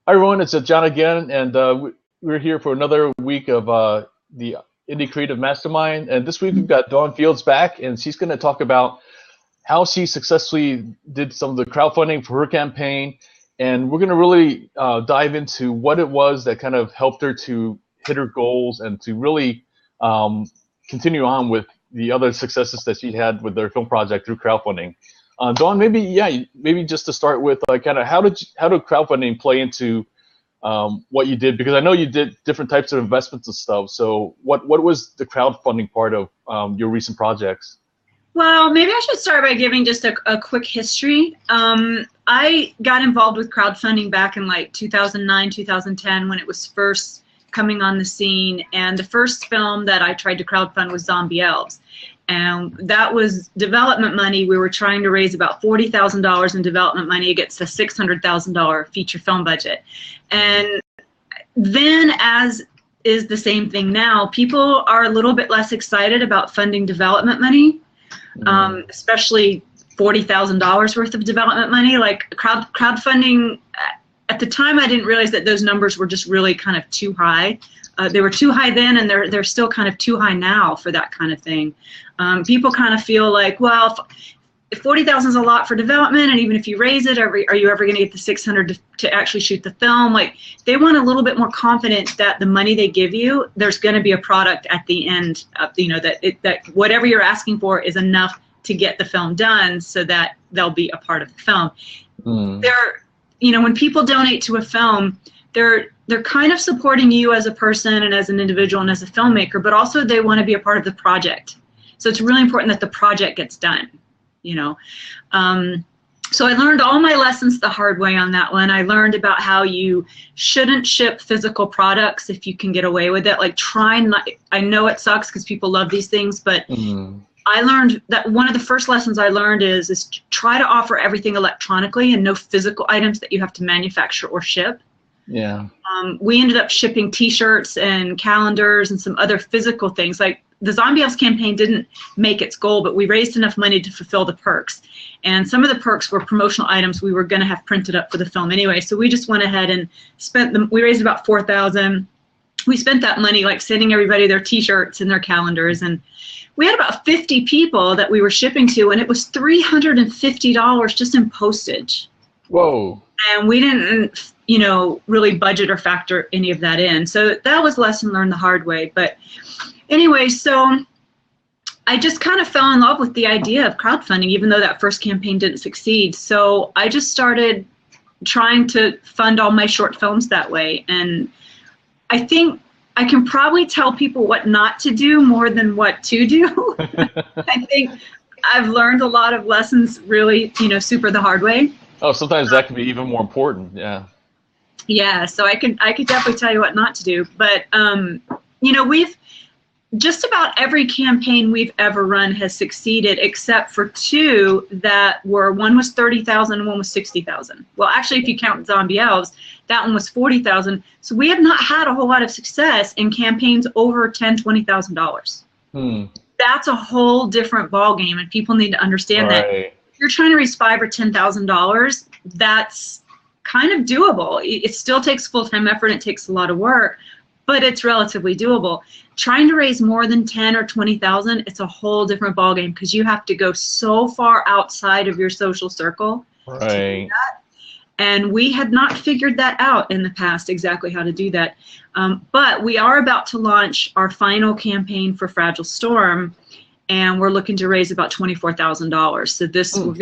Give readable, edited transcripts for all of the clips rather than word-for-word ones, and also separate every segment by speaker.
Speaker 1: Hi everyone, it's John again, and we're here for another week of the Indie Creative Mastermind. And this week we've got Dawn Fields back, and she's going to talk about how she successfully did some of the crowdfunding for her campaign. And we're going to really dive into what it was that kind of helped her to hit her goals and to really um, continue on with the other successes that she had with their film project through crowdfunding. Dawn, maybe just to start with, like, kind of how did crowdfunding play into what you did? Because I know you did different types of investments and stuff. So what was the crowdfunding part of your recent projects?
Speaker 2: Well, maybe I should start by giving just a quick history. I got involved with crowdfunding back in like 2009, 2010 when it was first coming on the scene. And the first film that I tried to crowdfund was Zombie Elves. And that was development money. We were trying to raise about $40,000 in development money against a $600,000 feature film budget. And then, as is the same thing now, people are a little bit less excited about funding development money. Especially $40,000 worth of development money. Like crowdfunding, at the time I didn't realize that those numbers were just really kind of too high. They were too high then, and they're still kind of too high now for that kind of thing. People kind of feel like, well, if 40,000 is a lot for development, and even if you raise it, are you ever going to get the 600 to actually shoot the film? Like, they want a little bit more confidence that the money they give you, there's going to be a product at the end, that whatever you're asking for is enough to get the film done, so that they'll be a part of the film. When people donate to a film, they're kind of supporting you as a person and as an individual and as a filmmaker, but also they want to be a part of the project. So it's really important that the project gets done. So I learned all my lessons the hard way on that one. I learned about how you shouldn't ship physical products if you can get away with it. Like, try not, I know it sucks because people love these things, but I learned that one of the first lessons I learned is try to offer everything electronically and no physical items that you have to manufacture or ship.
Speaker 1: Yeah.
Speaker 2: We ended up shipping T-shirts and calendars and some other physical things. Like, the Zombie Elves campaign didn't make its goal, but we raised enough money to fulfill the perks. And some of the perks were promotional items we were going to have printed up for the film anyway. So we just went ahead and spent them. We raised about $4,000. We spent that money like sending everybody their T-shirts and their calendars. And we had about 50 people that we were shipping to, and it was $350 just in postage.
Speaker 1: Whoa.
Speaker 2: And we didn't, really budget or factor any of that in. So that was lesson learned the hard way. But anyway, so I just kind of fell in love with the idea of crowdfunding, even though that first campaign didn't succeed. So I just started trying to fund all my short films that way. And I think I can probably tell people what not to do more than what to do. I think I've learned a lot of lessons really, super the hard way.
Speaker 1: Oh, sometimes that can be even more important. Yeah.
Speaker 2: Yeah, so I could definitely tell you what not to do. But, we've just about every campaign we've ever run has succeeded except for two that were, one was 30,000 and one was 60,000. Well, actually, if you count Zombie Elves, that one was 40,000. So we have not had a whole lot of success in campaigns over $10,000, $20,000. That's a whole different ballgame, and people need to understand that. If you're trying to raise $5,000 or $10,000, that's kind of doable. It still takes full-time effort. It takes a lot of work, but it's relatively doable. Trying to raise more than 10 or 20,000, it's a whole different ballgame because you have to go so far outside of your social circle to do that. And we had not figured that out in the past, exactly how to do that. But we are about to launch our final campaign for Fragile Storm, and we're looking to raise about $24,000. So this, we're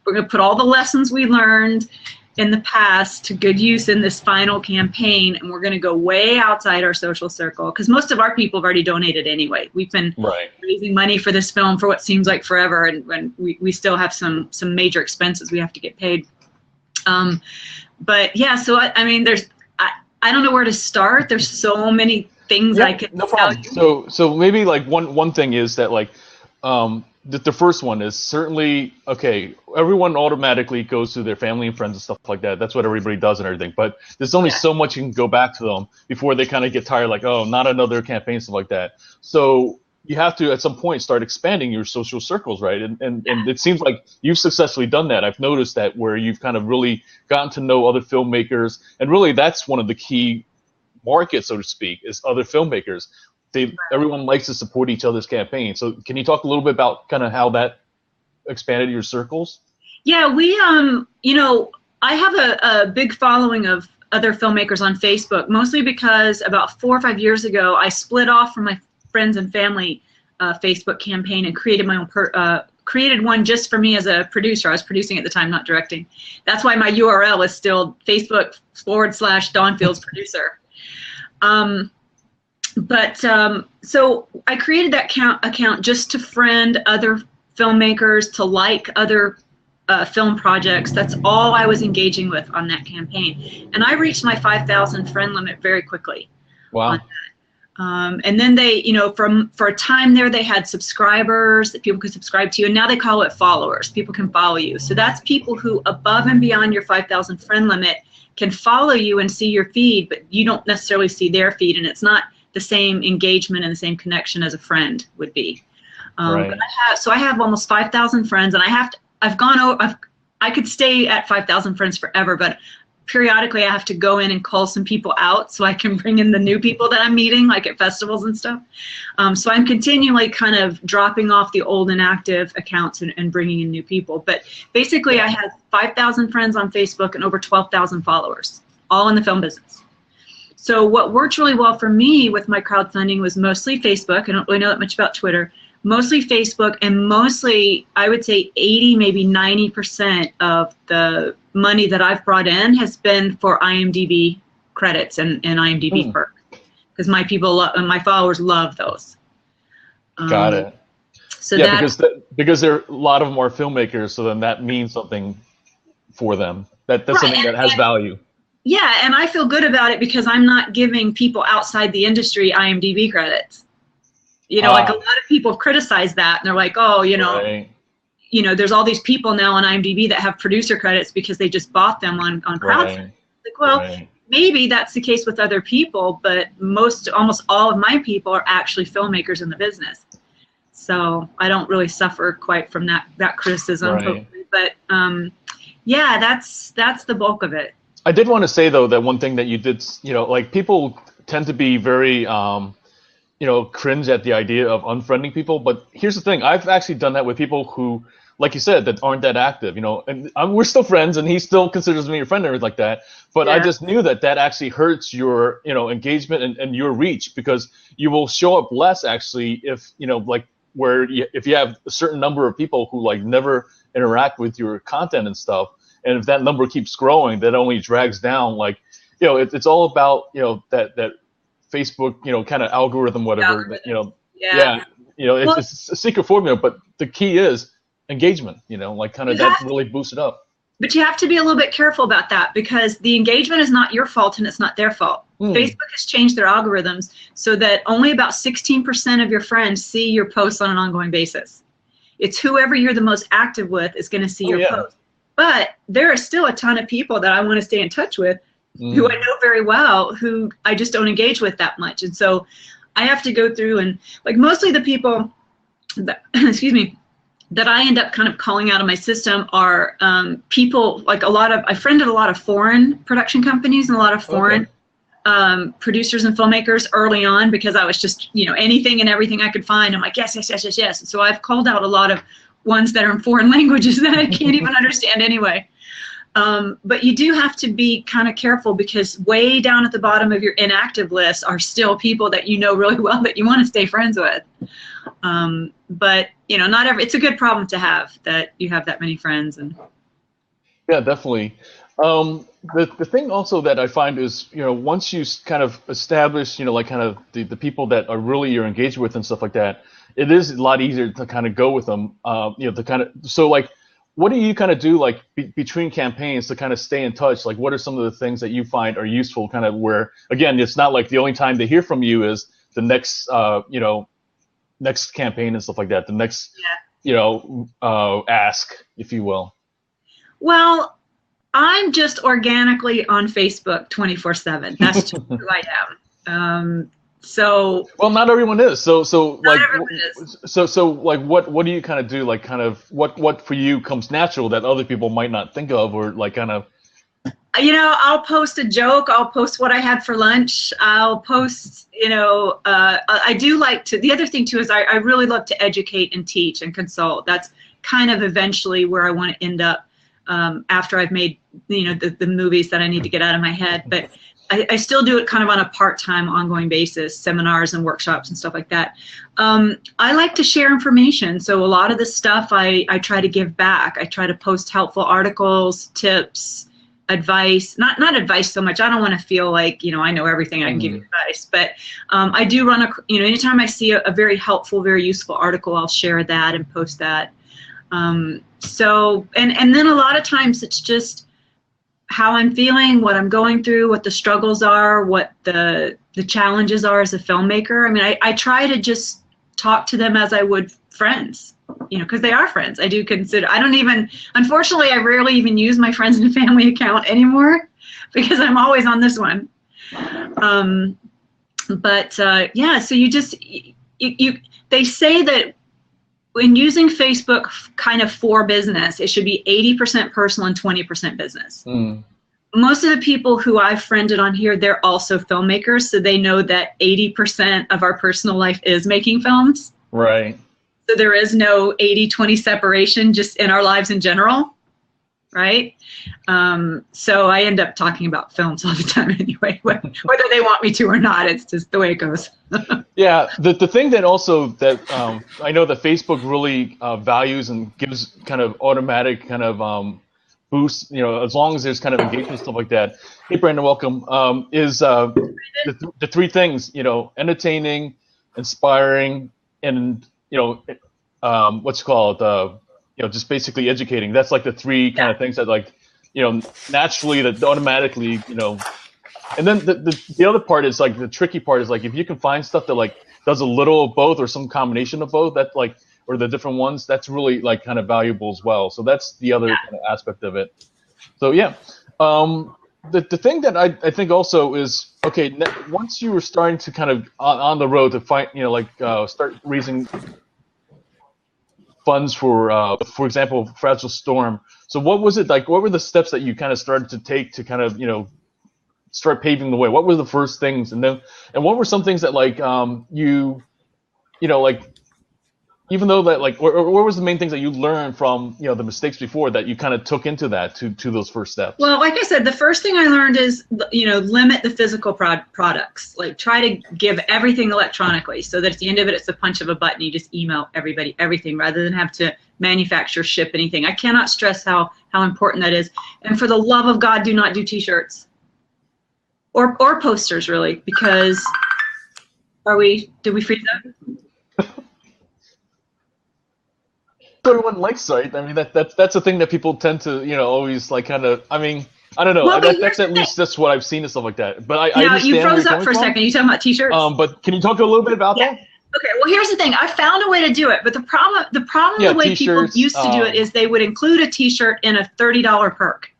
Speaker 2: gonna put all the lessons we learned in the past to good use in this final campaign, and we're going to go way outside our social circle because most of our people have already donated anyway. We've been raising money for this film for what seems like forever, and we still have some major expenses we have to get paid. But yeah, so I mean, I don't know where to start. There's so many things I could tell you.
Speaker 1: So maybe like one thing is that, like, the first one is certainly, okay, everyone automatically goes to their family and friends and stuff like that. That's what everybody does and everything. But there's only so much you can go back to them before they kind of get tired, like, oh, not another campaign, stuff like that. So you have to at some point start expanding your social circles, right? And it seems like you've successfully done that. I've noticed that where you've kind of really gotten to know other filmmakers, and really that's one of the key markets, so to speak, is other filmmakers. Everyone likes to support each other's campaign. So can you talk a little bit about kind of how that expanded your circles?
Speaker 2: Yeah, we I have a big following of other filmmakers on Facebook, mostly because about 4 or 5 years ago, I split off from my friends and family Facebook campaign and created my own created one just for me as a producer. I was producing at the time, not directing. That's why my URL is still Facebook/Dawn Fields producer. So I created that account just to friend other filmmakers, to like other film projects. That's all I was engaging with on that campaign. And I reached my 5,000 friend limit very quickly.
Speaker 1: Wow.
Speaker 2: And then they, for a time there, they had subscribers that people could subscribe to, and now they call it followers. People can follow you. So that's people who, above and beyond your 5,000 friend limit, can follow you and see your feed, but you don't necessarily see their feed, and it's not the same engagement and the same connection as a friend would be.
Speaker 1: Right.
Speaker 2: But I have almost 5,000 friends, and I could stay at 5,000 friends forever, but periodically I have to go in and call some people out so I can bring in the new people that I'm meeting, like at festivals and stuff. So I'm continually kind of dropping off the old inactive accounts and bringing in new people. But basically I have 5,000 friends on Facebook and over 12,000 followers, all in the film business. So what worked really well for me with my crowdfunding was mostly Facebook. I don't really know that much about Twitter. Mostly Facebook, and mostly, I would say 80, maybe 90% of the money that I've brought in has been for IMDb credits and IMDb perks, because my followers love those.
Speaker 1: Got it.
Speaker 2: So
Speaker 1: yeah, because there are a lot of them are filmmakers, so then that means something for them. That's right, something that has value.
Speaker 2: Yeah, and I feel good about it because I'm not giving people outside the industry IMDb credits. Like a lot of people criticize that, and they're like, oh,
Speaker 1: right.
Speaker 2: There's all these people now on IMDb that have producer credits because they just bought them on crowdfunding.
Speaker 1: Right.
Speaker 2: Like, well, maybe that's the case with other people, but almost all of my people are actually filmmakers in the business. So I don't really suffer quite from that criticism.
Speaker 1: Right.
Speaker 2: Hopefully. But yeah, that's the bulk of it.
Speaker 1: I did want to say though that one thing that you did, like people tend to be very cringe at the idea of unfriending people. But here's the thing. I've actually done that with people who, like you said, that aren't that active, and we're still friends and he still considers me a friend and everything like that. But yeah. I just knew that actually hurts your, engagement and your reach, because you will show up less actually if, if you have a certain number of people who like never interact with your content and stuff. And if that number keeps growing, that only drags down, it's all about, that Facebook, kind of algorithm, whatever, it's a secret formula, but the key is engagement, that really boosts it up.
Speaker 2: But you have to be a little bit careful about that, because the engagement is not your fault and it's not their fault. Facebook has changed their algorithms so that only about 16% of your friends see your posts on an ongoing basis. It's whoever you're the most active with is going to see your post. But there are still a ton of people that I want to stay in touch with, who I know very well, who I just don't engage with that much. And so I have to go through and, mostly the people that, that I end up kind of calling out of my system are people, I friended a lot of foreign production companies and a lot of foreign producers and filmmakers early on, because I was just, anything and everything I could find. I'm like, yes. And so I've called out a lot of ones that are in foreign languages that I can't even understand anyway. But you do have to be kind of careful, because way down at the bottom of your inactive list are still people that you know really well that you want to stay friends with. But it's a good problem to have, that you have that many friends. And
Speaker 1: yeah, definitely. The thing also that I find is, once you kind of establish, the people that are really you're engaged with and stuff like that, it is a lot easier to kind of go with them, what do you kind of do between campaigns to kind of stay in touch? Like, what are some of the things that you find are useful, kind of where, again, it's not like the only time they hear from you is the next, next campaign and stuff like that, the next, ask, if you will.
Speaker 2: Well, I'm just organically on Facebook 24/7. That's just who I am. So
Speaker 1: well, not everyone is. So like,
Speaker 2: everyone is.
Speaker 1: so like, what do you kind of do? Like, kind of what for you comes natural that other people might not think of, or like kind of.
Speaker 2: I'll post a joke. I'll post what I had for lunch. I'll post, I do like to, the other thing too is I really love to educate and teach and consult. That's kind of eventually where I want to end up after I've made, the movies that I need to get out of my head. But I still do it kind of on a part-time, ongoing basis, seminars and workshops and stuff like that. I like to share information. So a lot of the stuff I try to give back. I try to post helpful articles, tips, advice, not advice so much. I don't want to feel like, I know everything, I can give you advice, but I do run anytime I see a very helpful, very useful article, I'll share that and post that. So, and then a lot of times it's just how I'm feeling, what I'm going through, what the struggles are, what the challenges are as a filmmaker. I mean, I try to just talk to them as I would friends. Because they are friends. I do consider, unfortunately, I rarely even use my friends and family account anymore because I'm always on this one. Yeah, so they say that when using Facebook kind of for business, it should be 80% personal and 20% business. Most of the people who I've friended on here, they're also filmmakers, so they know that 80% of our personal life is making films.
Speaker 1: Right.
Speaker 2: So there is no 80-20 separation just in our lives in general, right? So I end up talking about films all the time anyway, whether they want me to or not. It's just the way it goes.
Speaker 1: Yeah, the thing that also that I know that Facebook really values and gives kind of automatic kind of boosts, as long as there's kind of engagement and stuff like that. Hey, Brandon, welcome. Is the three things, entertaining, inspiring, and what's it called, just basically educating. That's like the three kind of things that like, naturally, that automatically, and then the other part is like the tricky part is like if you can find stuff that like does a little of both or some combination of both, that like, or the different ones, that's really like kind of valuable as well. So that's the other kind of aspect of it. So yeah. The thing that I think also is, okay, once you were starting to kind of on the road to find, start raising funds for example, Fragile Storm. So what was it like? What were the steps that you kind of started to take to kind of, start paving the way? What were the first things? And what were some things that like like, even though that like, what was the main things that you learned from, the mistakes before that you kind of took into that to those first steps?
Speaker 2: Well, like I said, the first thing I learned is, limit the physical products. Like try to give everything electronically so that at the end of it, it's a punch of a button. You just email everybody everything rather than have to manufacture, ship anything. I cannot stress how important that is. And for the love of God, do not do t-shirts or posters really, because did we freeze up?
Speaker 1: Everyone likes sight. I mean, that's a thing that people tend to, always like kind of. I mean, I don't know.
Speaker 2: Well,
Speaker 1: that's what I've seen and stuff like that. But I understand.
Speaker 2: You froze up for a second. You talking about t-shirts?
Speaker 1: But can you talk a little bit about that?
Speaker 2: Okay. Well, here's the thing. I found a way to do it, but the problem the way people used to do it is they would include a t-shirt in a $30 perk.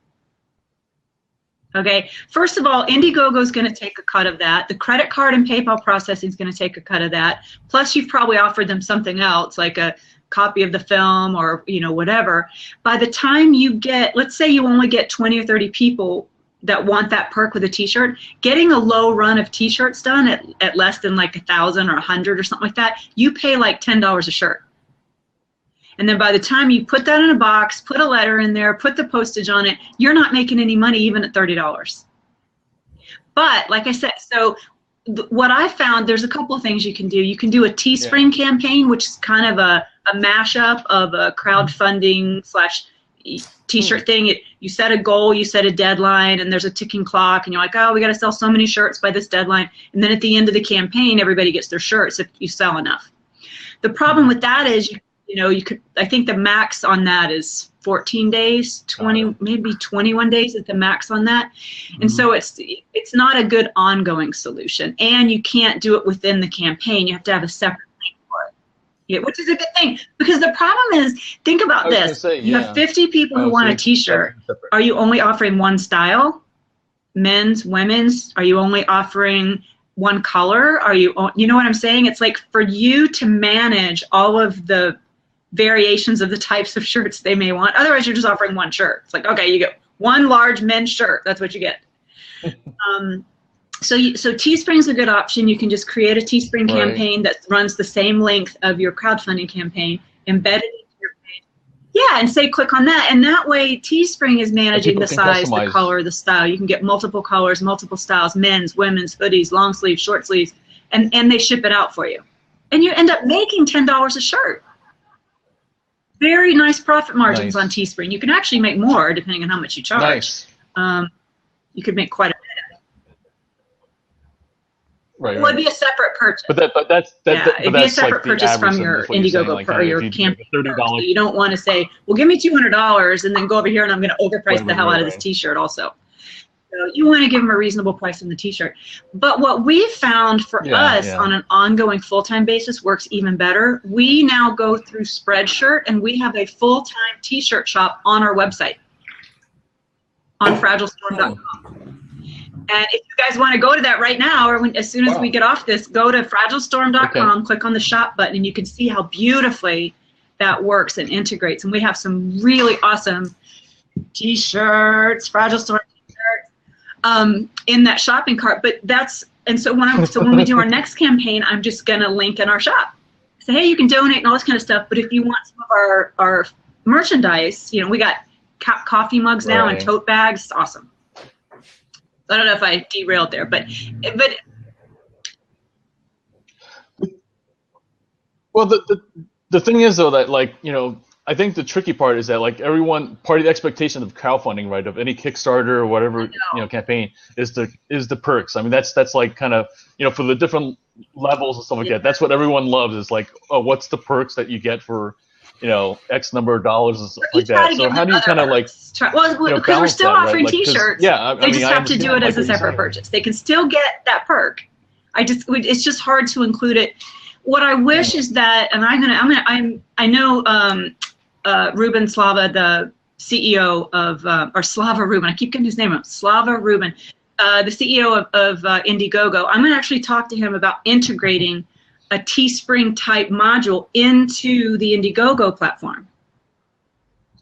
Speaker 2: Okay. First of all, Indiegogo is going to take a cut of that. The credit card and PayPal processing is going to take a cut of that. Plus, you've probably offered them something else, like a copy of the film or whatever. By the time you get, let's say you only get 20 or 30 people that want that perk with a t-shirt, getting a low run of t-shirts done at less than like 1,000 or 100 or something like that, you pay like $10 a shirt. And then by the time you put that in a box, put a letter in there, put the postage on it, you're not making any money even at $30. But like I said, so what I found, there's a couple of things you can do. You can do a Teespring campaign, which is kind of a mashup of a crowdfunding / t-shirt thing. You set a goal, you set a deadline, and there's a ticking clock, and you're like, oh, we got to sell so many shirts by this deadline. And then at the end of the campaign, everybody gets their shirts if you sell enough. The problem with that is, you could, I think the max on that is 14 days, 20, maybe 21 days is the max on that. And so it's not a good ongoing solution. And you can't do it within the campaign. You have to have a separate link for it. Yeah, which is a good thing. Because the problem is, think about this. You have 50 people who want a t-shirt. Are you only offering one style? Men's, women's? Are you only offering one color? Are you know what I'm saying? It's like for you to manage all of the variations of the types of shirts they may want. Otherwise, you're just offering one shirt. It's like, okay, you get one large men's shirt. That's what you get. So Teespring's a good option. You can just create a Teespring campaign that runs the same length of your crowdfunding campaign, embed it into your page. Yeah, and say click on that. And that way Teespring is managing the size, the color, the style. You can get multiple colors, multiple styles, men's, women's, hoodies, long sleeves, short sleeves, and they ship it out for you. And you end up making $10 a shirt. Very nice profit margins on Teespring. You can actually make more depending on how much you charge. You could make quite a bit.
Speaker 1: Right.
Speaker 2: It would be a separate purchase.
Speaker 1: But that's
Speaker 2: it'd be a separate purchase from your Indiegogo or your campaign. So you don't want to say, well, give me $200 and then go over here and I'm going to overprice the hell out of this T-shirt also. So you want to give them a reasonable price on the T-shirt. But what we found for us on an ongoing full-time basis works even better. We now go through Spreadshirt, and we have a full-time T-shirt shop on our website on fragilestorm.com. And if you guys want to go to that right now, or as soon as we get off this, go to fragilestorm.com, click on the shop button, and you can see how beautifully that works and integrates. And we have some really awesome T-shirts, Fragile Storm T-shirts, in that shopping cart. But that's, and so when we do our next campaign, I'm just going to link in our shop. Say, hey, you can donate and all this kind of stuff. But if you want some of our merchandise, you know, we got coffee mugs now and tote bags. It's awesome. I don't know if I derailed there, but
Speaker 1: well, the thing is though that, like, you know, I think the tricky part is that, like, part of the expectation of crowdfunding, right, of any Kickstarter or whatever, you know, campaign is the perks. I mean, that's like kind of, you know, for the different levels and stuff like that. That's what everyone loves, is like, oh, what's the perks that you get for, you know, X number of dollars and stuff like that. So how do you kind of like,
Speaker 2: well, because we're still offering T-shirts.
Speaker 1: Yeah,
Speaker 2: they just have to do it as a separate purchase. They can still get that perk. It's just hard to include it. What I wish is that, and I know Ruben Slava, the CEO of, or Slava Ruben, I keep getting his name up, Slava Ruben, the CEO of Indiegogo. I'm going to actually talk to him about integrating a Teespring type module into the Indiegogo platform,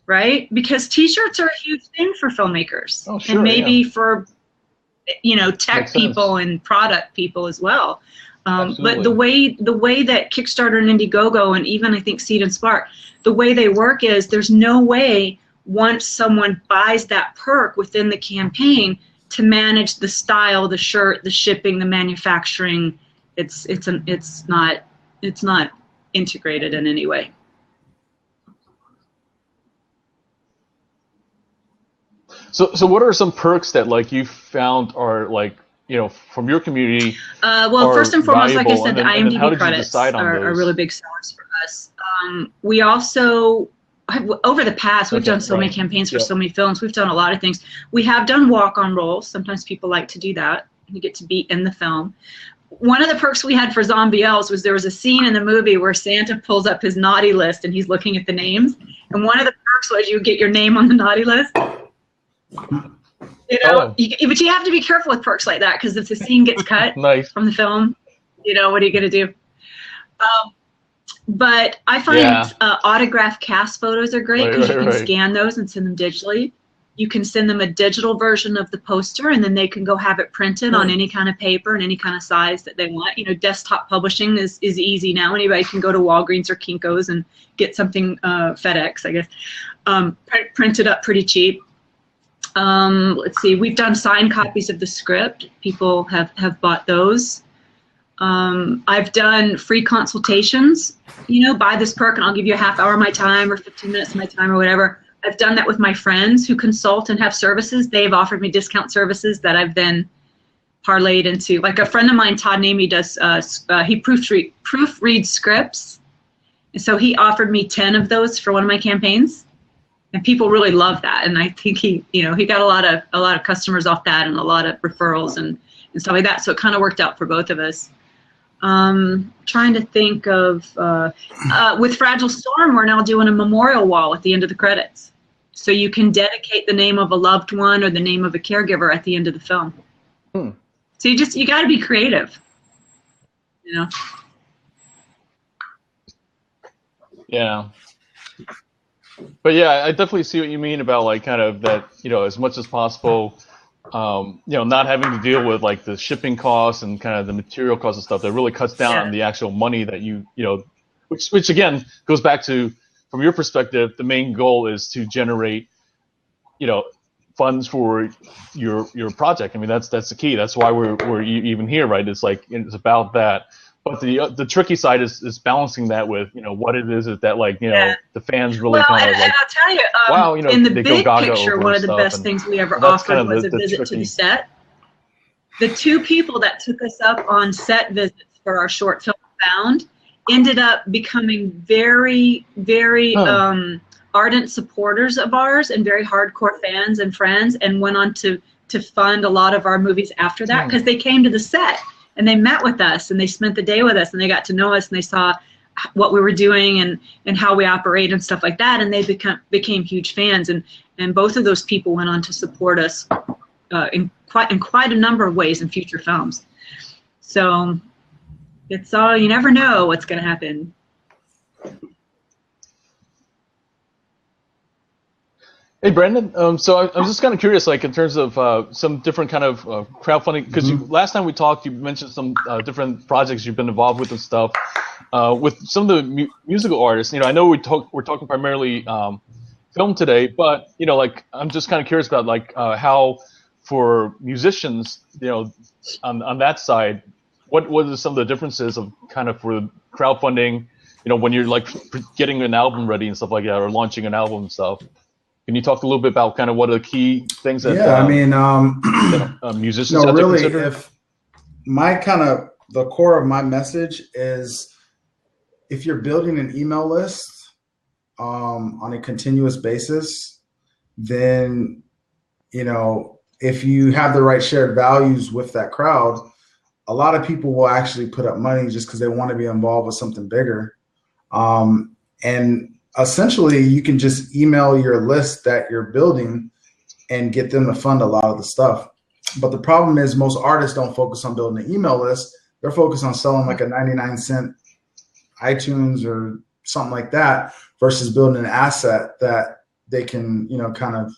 Speaker 2: right? Because T-shirts are a huge thing for filmmakers, and maybe for, you know, tech people and product people as well. But the way that Kickstarter and Indiegogo, and even I think Seed and Spark, the way they work is there's no way once someone buys that perk within the campaign to manage the style, the shirt, the shipping, the manufacturing. It's not integrated in any way.
Speaker 1: So what are some perks that, like, you found are, like, you know, from your community?
Speaker 2: Well, first and foremost, like I said, the IMDb
Speaker 1: credits
Speaker 2: are really big sellers for us. We also, over the past, we've done so many campaigns for so many films. We've done a lot of things. We have done walk-on roles. Sometimes people like to do that. You get to be in the film. One of the perks we had for Zombie Elves was there was a scene in the movie where Santa pulls up his naughty list and he's looking at the names. And one of the perks was you get your name on the naughty list. You know, but you have to be careful with perks like that, because if the scene gets cut from the film, you know, what are you going to do? But I find autographed cast photos are great, because you can scan those and send them digitally. You can send them a digital version of the poster, and then they can go have it printed on any kind of paper and any kind of size that they want. You know, desktop publishing is easy now. Anybody can go to Walgreens or Kinko's and get something, FedEx, I guess, printed up pretty cheap. Let's see, we've done signed copies of the script. People have bought those. I've done free consultations. You know, buy this perk and I'll give you a half hour of my time or 15 minutes of my time or whatever. I've done that with my friends who consult and have services. They've offered me discount services that I've then parlayed into. Like a friend of mine, Todd Namey, does, he proofreads scripts. And so he offered me 10 of those for one of my campaigns. And people really love that. And I think he got a lot of customers off that and a lot of referrals and stuff like that. So it kind of worked out for both of us. Trying to think of, with Fragile Storm, we're now doing a memorial wall at the end of the credits. So you can dedicate the name of a loved one or the name of a caregiver at the end of the film. So you got to be creative. you know.
Speaker 1: Yeah. But yeah, I definitely see what you mean about like kind of that, as much as possible, not having to deal with like the shipping costs and kind of the material costs and stuff. That really cuts down on the actual money that which again goes back to, from your perspective, the main goal is to generate, funds for your project. I mean, that's the key. That's why we're even here, right? It's like, it's about that. But the tricky side is balancing that with, what it is that like, the fans really kind of like,
Speaker 2: and I'll tell you,
Speaker 1: wow,
Speaker 2: in the
Speaker 1: they
Speaker 2: big
Speaker 1: go gaga
Speaker 2: picture,
Speaker 1: over
Speaker 2: one of the
Speaker 1: stuff,
Speaker 2: best
Speaker 1: and
Speaker 2: things we ever
Speaker 1: that's
Speaker 2: offered
Speaker 1: kind of
Speaker 2: was a
Speaker 1: the
Speaker 2: visit to
Speaker 1: tricky.
Speaker 2: the set. The two people that took us up on set visits for our short film Found ended up becoming very, very ardent supporters of ours and very hardcore fans and friends, and went on to fund a lot of our movies after that, because they came to the set and they met with us and they spent the day with us and they got to know us and they saw what we were doing and how we operate and stuff like that, and they became huge fans, and both of those people went on to support us in quite a number of ways in future films. So it's all, you never know what's going to happen.
Speaker 1: Hey, Brandon. So I'm just kind of curious, like in terms of some different kind of crowdfunding, because last time we talked, you mentioned some different projects you've been involved with and stuff. With some of the musical artists, I know we're talking primarily film today, but like I'm just kind of curious about like how for musicians, on that side, what are some of the differences of kind of for crowdfunding, when you're like getting an album ready and stuff like that, or launching an album and stuff. Can you talk a little bit about kind of what are the key things that musicians have
Speaker 3: really,
Speaker 1: to consider?
Speaker 3: If my kind of the core of my message is, if you're building an email list on a continuous basis, then if you have the right shared values with that crowd, a lot of people will actually put up money just because they want to be involved with something bigger. And essentially, you can just email your list that you're building and get them to fund a lot of the stuff. But the problem is most artists don't focus on building an email list. They're focused on selling like a 99-cent iTunes or something like that, versus building an asset that they can, kind of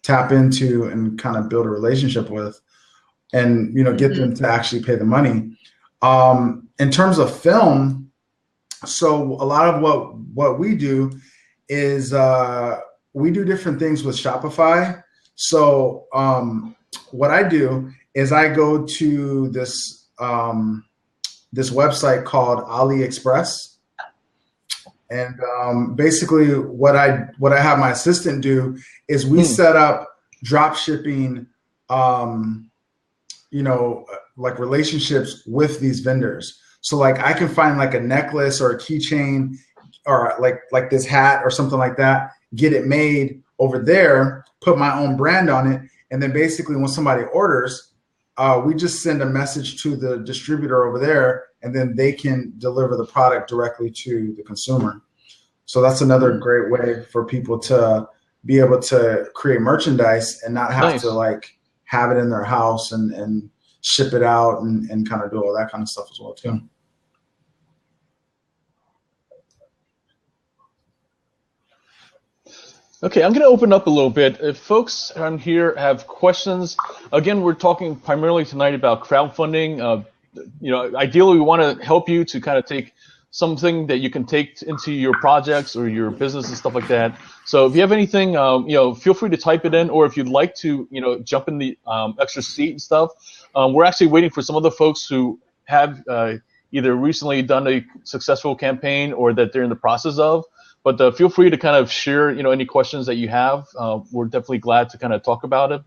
Speaker 3: tap into and kind of build a relationship with, and, get them to actually pay the money. In terms of film, so a lot of what we do is we do different things with Shopify. So what I do is I go to this this website called AliExpress, and basically what I have my assistant do is we set up drop shipping, like relationships with these vendors. So like I can find like a necklace or a keychain or like this hat or something like that, get it made over there, put my own brand on it, and then basically when somebody orders, we just send a message to the distributor over there, and then they can deliver the product directly to the consumer. So that's another great way for people to be able to create merchandise and not have to like have it in their house and ship it out and kind of do all that kind of stuff as well too.
Speaker 1: Okay, I'm going to open up a little bit. If folks on here have questions, again, we're talking primarily tonight about crowdfunding. Ideally, we want to help you to kind of take something that you can take into your projects or your business and stuff like that. So if you have anything, feel free to type it in, or if you'd like to, jump in the extra seat and stuff. We're actually waiting for some other folks who have either recently done a successful campaign or that they're in the process of. But feel free to kind of share, any questions that you have. We're definitely glad to kind of talk about it.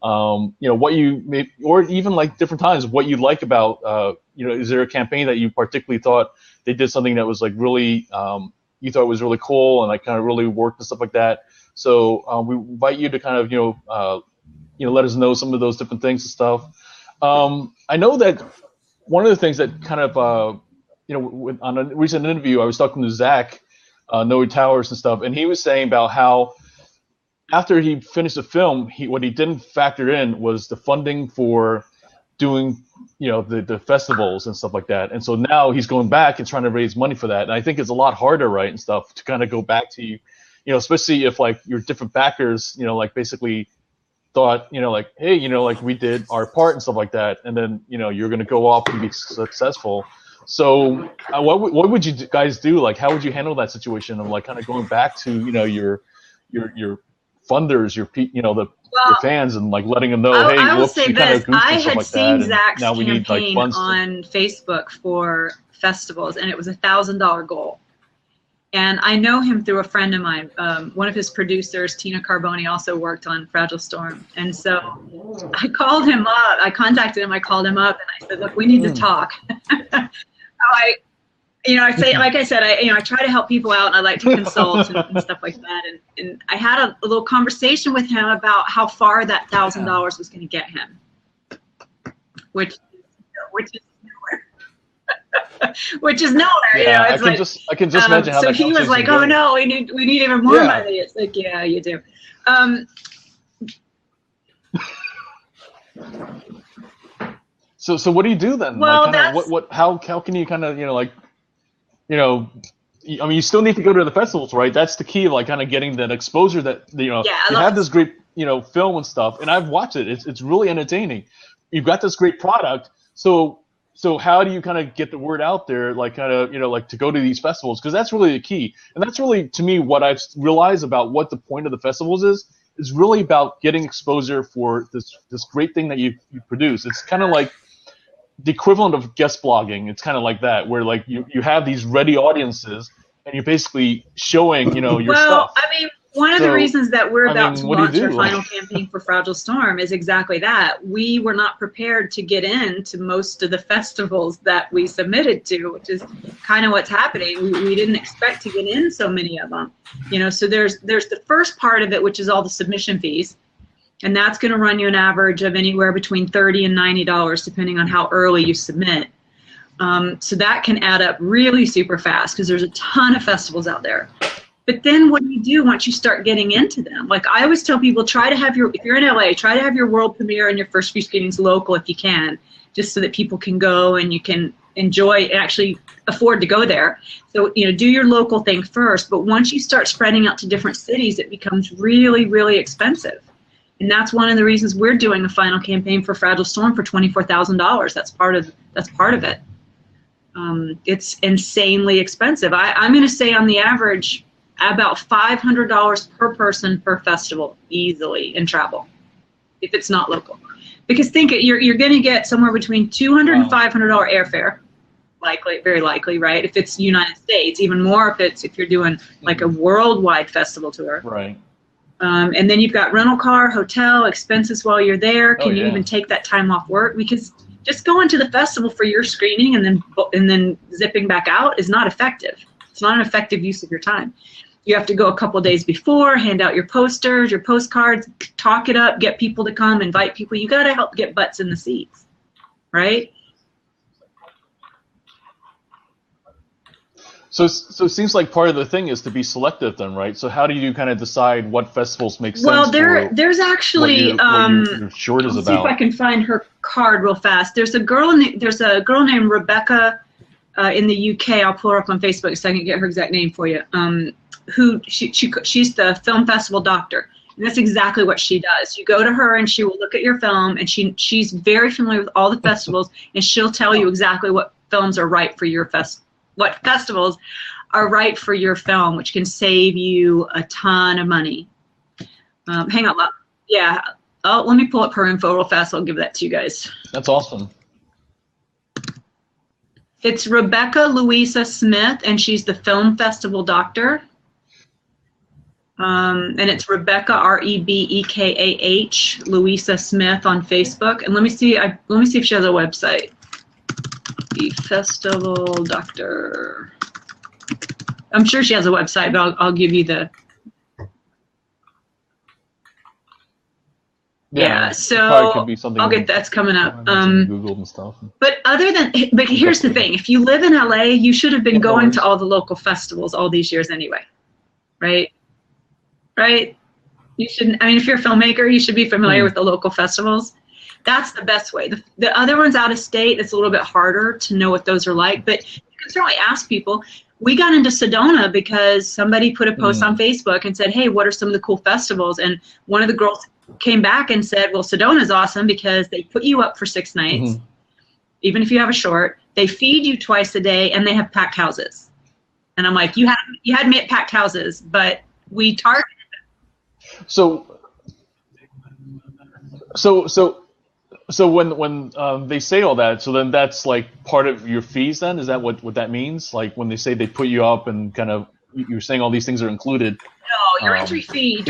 Speaker 1: What you may, or even like different times, what you like about, is there a campaign that you particularly thought they did something that was like really, you thought was really cool and like kind of really worked and stuff like that. So we invite you to kind of, let us know some of those different things and stuff. I know that one of the things that kind of, on a recent interview, I was talking to Zach, Noe Towers and stuff, and he was saying about how after he finished the film, what he didn't factor in was the funding for doing the festivals and stuff like that. And so now he's going back and trying to raise money for that. And I think it's a lot harder, right, and stuff to kind of go back to, especially if like your different backers, like basically thought, like, hey, like we did our part and stuff like that, and then you're going to go off and be successful. So what would you guys do? Like, how would you handle that situation of like kind of going back to your funders, your fans, and like letting them know, hey,
Speaker 2: I will
Speaker 1: whoops,
Speaker 2: say
Speaker 1: you kind
Speaker 2: this:
Speaker 1: of goofed
Speaker 2: I
Speaker 1: and stuff
Speaker 2: had
Speaker 1: like
Speaker 2: seen
Speaker 1: that,
Speaker 2: Zach's
Speaker 1: and now we need like
Speaker 2: campaign
Speaker 1: funds
Speaker 2: on Facebook for festivals, and it was $1,000 goal. And I know him through a friend of mine. One of his producers, Tina Carboni, also worked on Fragile Storm. And so I called him up. I contacted him. I called him up, and I said, look, we need to talk. I say, like I said, I try to help people out, and I like to consult and stuff like that. And I had a little conversation with him about how far that $1,000 was going to get him, which is nowhere. Which is nowhere.
Speaker 1: Yeah,
Speaker 2: It's
Speaker 1: I can just imagine how
Speaker 2: so
Speaker 1: that
Speaker 2: he was like, oh no, we need even more money. It's like, yeah, you do.
Speaker 1: So what do you do then?
Speaker 2: Well,
Speaker 1: like, how can you kind of I mean, you still need to go to the festivals, right? That's the key of like kind of getting that exposure that you have this great film and stuff, and I've watched it. It's really entertaining. You've got this great product, so how do you kind of get the word out there, like kind of like to go to these festivals? Because that's really the key, and that's really to me what I've realized about what the point of the festivals is really about getting exposure for this great thing that you produce. It's kind of like the equivalent of guest blogging. It's kind of like that, where like you have these ready audiences and you're basically showing your stuff.
Speaker 2: Well, I mean, one of the reasons that we're about to launch our final campaign for Fragile Storm is exactly that. We were not prepared to get into most of the festivals that we submitted to, which is kind of what's happening. We didn't expect to get in so many of them. So there's the first part of it, which is all the submission fees. And that's going to run you an average of anywhere between $30 and $90, depending on how early you submit. So that can add up really super fast because there's a ton of festivals out there. But then what do you do once you start getting into them? Like I always tell people, if you're in LA, try to have your world premiere and your first few screenings local if you can, just so that people can go and you can enjoy and actually afford to go there. So, do your local thing first. But once you start spreading out to different cities, it becomes really, really expensive. And that's one of the reasons we're doing a final campaign for Fragile Storm for $24,000. That's part of it. It's insanely expensive. I'm going to say on the average about $500 per person per festival easily in travel, if it's not local. Because think it, you're going to get somewhere between $200 and $500 airfare, very likely, right? If it's United States, even more if you're doing like a worldwide festival tour.
Speaker 1: Right.
Speaker 2: And then you've got rental car, hotel, expenses while you're there. Can you even take that time off work? Because just going to the festival for your screening and then zipping back out is not effective. It's not an effective use of your time. You have to go a couple days before, hand out your posters, your postcards, talk it up, get people to come, invite people. You got to help get butts in the seats, right?
Speaker 1: So it seems like part of the thing is to be selective then, right? So how do you kind of decide what festivals make sense?
Speaker 2: Well, there's actually
Speaker 1: what your short is
Speaker 2: I'll
Speaker 1: about.
Speaker 2: see if I can find her card real fast. There's a girl named Rebecca in the UK. I'll pull her up on Facebook so I can get her exact name for you. She's the film festival doctor. And that's exactly what she does. You go to her and she will look at your film, and she's very familiar with all the festivals, and she'll tell you exactly what films are right for your what festivals are right for your film, which can save you a ton of money. Hang on. Yeah. Oh, let me pull up her info real fast. I'll give that to you guys.
Speaker 1: That's awesome.
Speaker 2: It's Rebecca Louisa Smith, and she's the film festival doctor. And it's Rebecca, Rebekah, Louisa Smith on Facebook. And let me see if she has a website. The Festival Doctor. I'm sure she has a website, but I'll give you the. Yeah, so
Speaker 1: could be something
Speaker 2: I'll get that's coming up.
Speaker 1: Google and stuff.
Speaker 2: But here's the thing: if you live in LA, you should have been going to all the local festivals all these years anyway, right? Right? You shouldn't. I mean, if you're a filmmaker, you should be familiar with the local festivals. That's the best way. The other ones out of state, it's a little bit harder to know what those are like, but you can certainly ask people. We got into Sedona because somebody put a post on Facebook and said, hey, what are some of the cool festivals? And one of the girls came back and said, well, Sedona's awesome because they put you up for 6 nights, even if you have a short. They feed you twice a day, and they have packed houses. And I'm like, you had me at packed houses, but we targeted them.
Speaker 1: So when they say all that, so then that's like part of your fees then? Is that what that means? Like when they say they put you up and kind of, you're saying all these things are included?
Speaker 2: No, your entry fee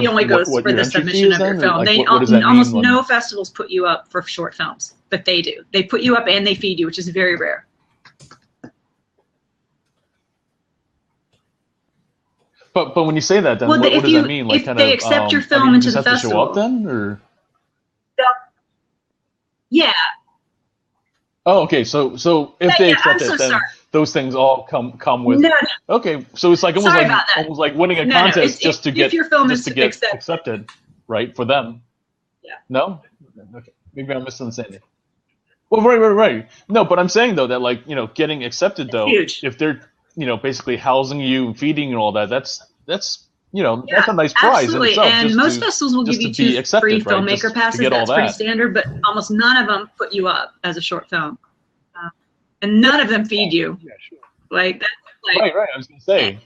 Speaker 2: only goes for the submission of your film.
Speaker 1: Like,
Speaker 2: almost no festivals put you up for short films, but they do. They put you up and they feed you, which is very rare.
Speaker 1: But when you say that, then what does that mean? Like,
Speaker 2: if they accept your film into the festival,
Speaker 1: have to show up then, or?
Speaker 2: Yeah.
Speaker 1: Oh, okay. So if they accept it, then those things all come with.
Speaker 2: No.
Speaker 1: Okay, so it's like almost like winning a contest just to get accepted, right? For them.
Speaker 2: Yeah.
Speaker 1: No. Okay. Maybe I'm misunderstanding. Well, right. No, but I'm saying though that, like, getting accepted though, if they're basically housing you and feeding you and all that, that's that's a nice prize.
Speaker 2: Absolutely.
Speaker 1: In itself,
Speaker 2: and most festivals will give you 2 free filmmaker passes. That's pretty standard, but almost none of them put you up as a short film, and none of them feed you.
Speaker 1: Yeah, sure.
Speaker 2: Like that's like
Speaker 1: right. I was gonna say.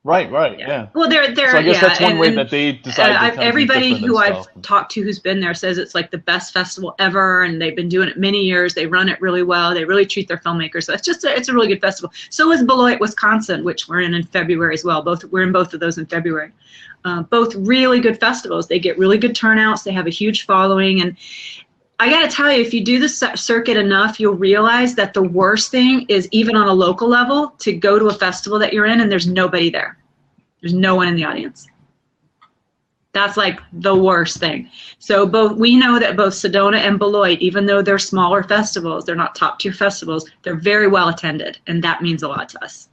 Speaker 1: Right. Yeah.
Speaker 2: Well, they're
Speaker 1: so I guess that's one way that they decide.
Speaker 2: Everybody who I've talked to who's been there says it's like the best festival ever, and they've been doing it many years. They run it really well. They really treat their filmmakers. So it's a really good festival. So is Beloit, Wisconsin, which we're in February as well. We're in both of those in February. Both really good festivals. They get really good turnouts. They have a huge following, and I got to tell you, if you do the circuit enough, you'll realize that the worst thing is, even on a local level, to go to a festival that you're in and there's nobody there. There's no one in the audience. That's like the worst thing. So we know that both Sedona and Beloit, even though they're smaller festivals, they're not top tier festivals, they're very well attended, and that means a lot to us.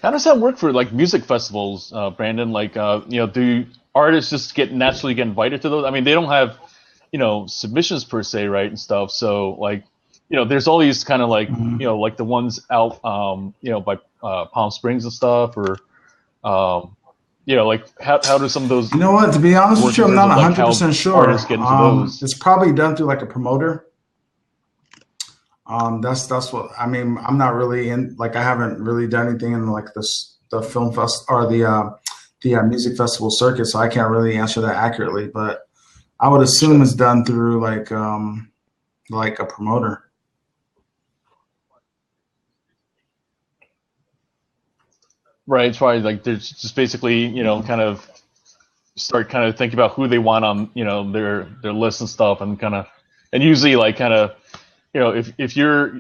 Speaker 1: How does that work for like music festivals, Brandon? Like, do artists just naturally get invited to those? I mean, they don't have, submissions per se, right, and stuff. So like, there's all these kind of like, like the ones out, by Palm Springs and stuff, or, like how do some of those?
Speaker 3: You know what? To be honest with you, I'm not 100% sure.
Speaker 1: Artists get into those?
Speaker 3: It's probably done through like a promoter. That's what I mean. I'm not really in, like, I haven't really done anything in like the film fest or the music festival circuit, so I can't really answer that accurately. But I would assume it's done through like a promoter.
Speaker 1: Right. It's probably like they're just basically kind of start kind of thinking about who they want on their list and stuff, and usually like kind of if you're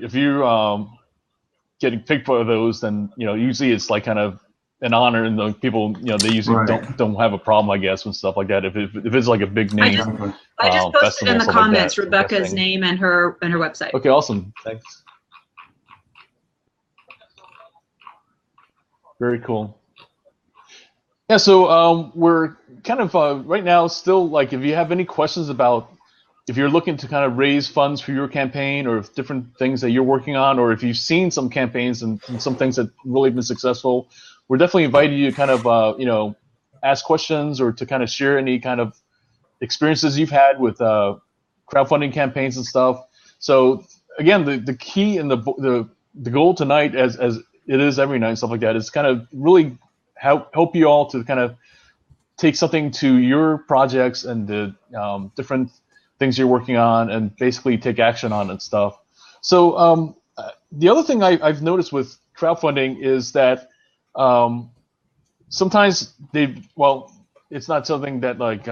Speaker 1: getting picked for those, then usually it's like kind of an honor, and the people they usually don't have a problem, I guess, with stuff like that. If it's like a big name,
Speaker 2: I just posted in the comments Rebecca's name and her website.
Speaker 1: Okay, awesome, thanks. Very cool. Yeah, so we're kind of right now still, like, if you have any questions about, if you're looking to kind of raise funds for your campaign, or if different things that you're working on, or if you've seen some campaigns and some things that really been successful, we're definitely inviting you to kind of, ask questions, or to kind of share any kind of experiences you've had with crowdfunding campaigns and stuff. So again, the key and the goal tonight, as it is every night and stuff like that, is kind of really help you all to kind of take something to your projects and the different things you're working on, and basically take action on and stuff. So the other thing I've noticed with crowdfunding is that sometimes it's not something that like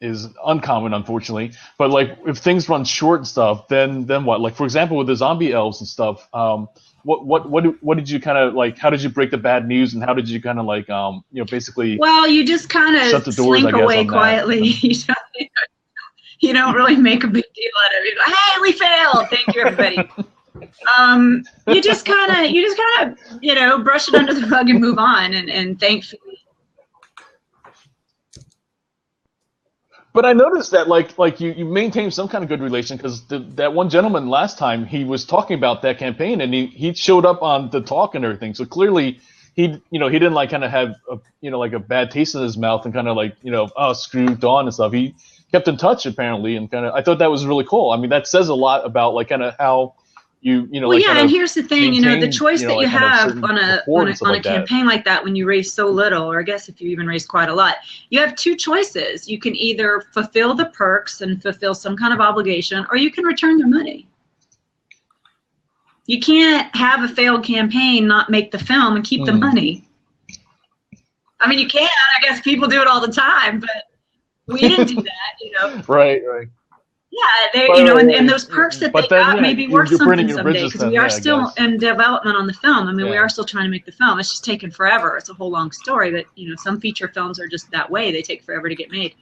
Speaker 1: is uncommon, unfortunately, but like if things run short and stuff, then what? Like, for example, with the zombie elves and stuff, what did you kind of like? How did you break the bad news, and how did you kind of like basically?
Speaker 2: Well, you just kind of slink away quietly. You don't really make a big deal out of it. Hey, we failed. Thank you, everybody. You just kind of brush it under the rug and move on. And thankfully,
Speaker 1: But I noticed that like you maintained some kind of good relation because that one gentleman last time he was talking about that campaign and he showed up on the talk and everything. So clearly he he didn't like kind of have like a bad taste in his mouth and kind of like oh screw Dawn and stuff. He kept in touch apparently and kind of I thought that was really cool. I mean that says a lot about like kind of how
Speaker 2: well, like yeah, and here's the thing, the choice that you have on a campaign like that when you raise so little, or I guess if you even raise quite a lot, you have two choices. You can either fulfill the perks and fulfill some kind of obligation, or you can return their money. You can't have a failed campaign, not make the film, and keep the money. I mean, you can. I guess people do it all the time, but we didn't do that,
Speaker 1: Right.
Speaker 2: Yeah, they, and those perks that they got maybe worth something someday because we are still in development on the film. I mean, we are still trying to make the film. It's just taken forever. It's a whole long story that, some feature films are just that way. They take forever to get made.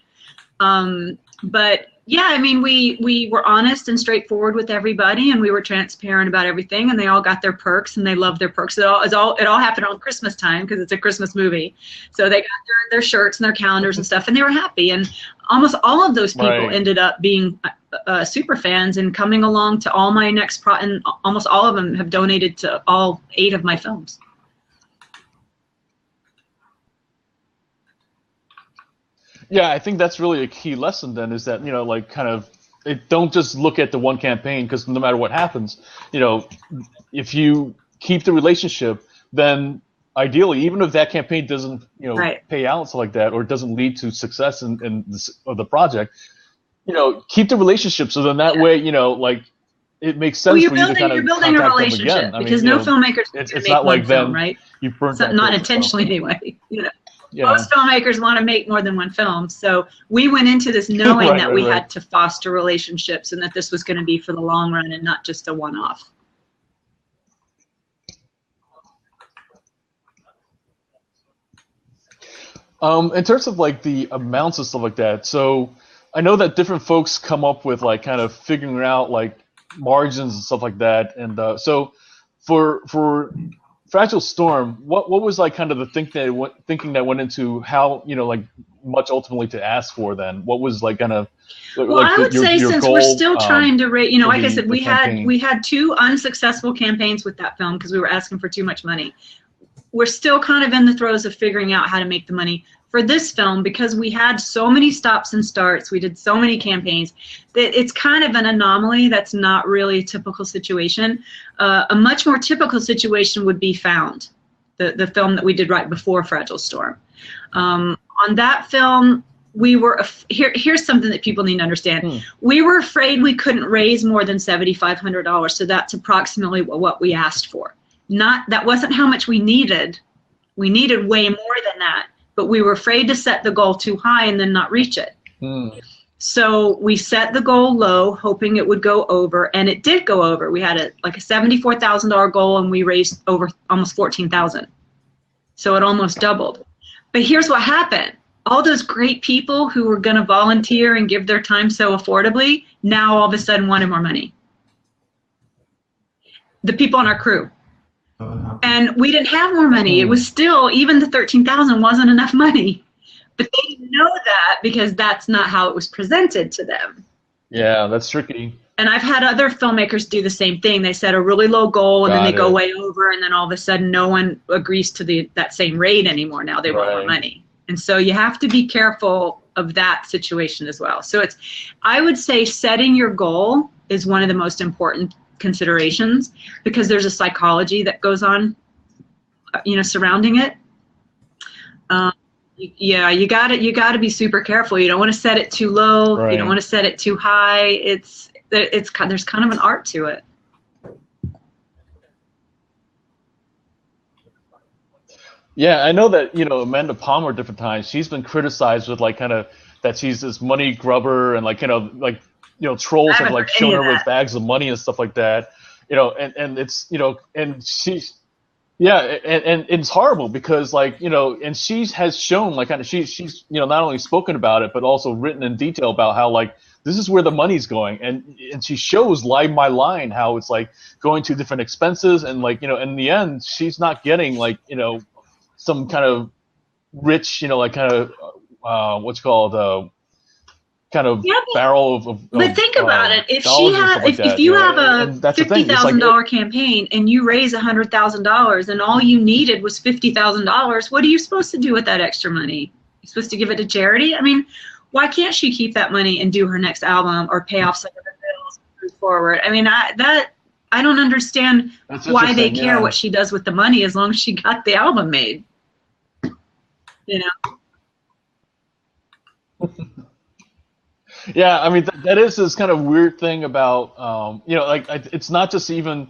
Speaker 2: But yeah, I mean, we were honest and straightforward with everybody, and we were transparent about everything, and they all got their perks, and they loved their perks. It all happened on Christmas time because it's a Christmas movie, so they got their shirts and their calendars and stuff, and they were happy. And almost all of those people ended up being super fans and coming along to all my next and almost all of them have donated to all 8 of my films.
Speaker 1: Yeah, I think that's really a key lesson then is that, like kind of don't just look at the one campaign because no matter what happens, if you keep the relationship, then ideally, even if that campaign doesn't, pay out and stuff like that or doesn't lead to success in the project, keep the relationship so then that way, like it makes sense for you to kind of
Speaker 2: building a relationship because no filmmaker's going to make
Speaker 1: not
Speaker 2: one
Speaker 1: like
Speaker 2: film, right?
Speaker 1: You burnt that
Speaker 2: not intentionally anyway,
Speaker 1: Yeah.
Speaker 2: Most filmmakers want to make more than one film. So we went into this knowing that we had to foster relationships and that this was going to be for the long run and not just a one-off.
Speaker 1: In terms of like the amounts and stuff like that, so I know that different folks come up with like kind of figuring out like margins and stuff like that. And so for Fragile Storm, what was like kind of the thinking that went into how like much ultimately to ask for then? What was like kind of
Speaker 2: well, I would say since we're still trying to rate, like I said, we had 2 unsuccessful campaigns with that film because we were asking for too much money. We're still kind of in the throes of figuring out how to make the money for this film because we had so many stops and starts. We did so many campaigns that it's kind of an anomaly. That's not really a typical situation. A much more typical situation would be Found, the film that we did right before Fragile Storm. On that film, we were here's something that people need to understand. We were afraid we couldn't raise more than $7,500, so that's approximately what we asked for. That wasn't how much we needed. We needed way more than that, but we were afraid to set the goal too high and then not reach it. So we set the goal low, hoping it would go over, and it did go over. We had a $74,000 goal, and we raised over almost $14,000. So it almost doubled. But here's what happened. All those great people who were going to volunteer and give their time so affordably, now all of a sudden wanted more money. The people on our crew. And we didn't have more money. It was still, even the $13,000 wasn't enough money. But they didn't know that because that's not how it was presented to them.
Speaker 1: Yeah, that's tricky.
Speaker 2: And I've had other filmmakers do the same thing. They set a really low goal and then they go way over, and then all of a sudden no one agrees to that same rate anymore. Now they want more money. And so you have to be careful of that situation as well. So I would say setting your goal is one of the most important considerations because there's a psychology that goes on, surrounding it. Yeah, you got to be super careful. You don't want to set it too low. You don't want to set it too high. There's kind of an art to it.
Speaker 1: Yeah, I know that Amanda Palmer different times she's been criticized with like kind of that she's this money grubber and like trolls have like shown her with bags of money and stuff like that, and it's and she's and it's horrible because like and she has shown like kind of she's not only spoken about it but also written in detail about how like this is where the money's going and she shows line by line how it's like going to different expenses and like in the end she's not getting like some kind of rich like kind of what's called kind of
Speaker 2: Yeah,
Speaker 1: barrel of
Speaker 2: but think about it. If
Speaker 1: dollars
Speaker 2: she
Speaker 1: and
Speaker 2: had,
Speaker 1: stuff like
Speaker 2: if
Speaker 1: that,
Speaker 2: you
Speaker 1: know,
Speaker 2: have a
Speaker 1: and that's the thing. It's
Speaker 2: $50,000
Speaker 1: like,
Speaker 2: campaign and you raise $100,000 and all you needed was $50,000, what are you supposed to do with that extra money? You're supposed to give it to charity? I mean, why can't she keep that money and do her next album or pay off some of her bills and move forward? I mean, I don't understand
Speaker 1: that's
Speaker 2: why they
Speaker 1: interesting,
Speaker 2: care
Speaker 1: yeah.
Speaker 2: what she does with the money as long as she got the album made. You know?
Speaker 1: Yeah, I mean that is this kind of weird thing about you know, like it's not just even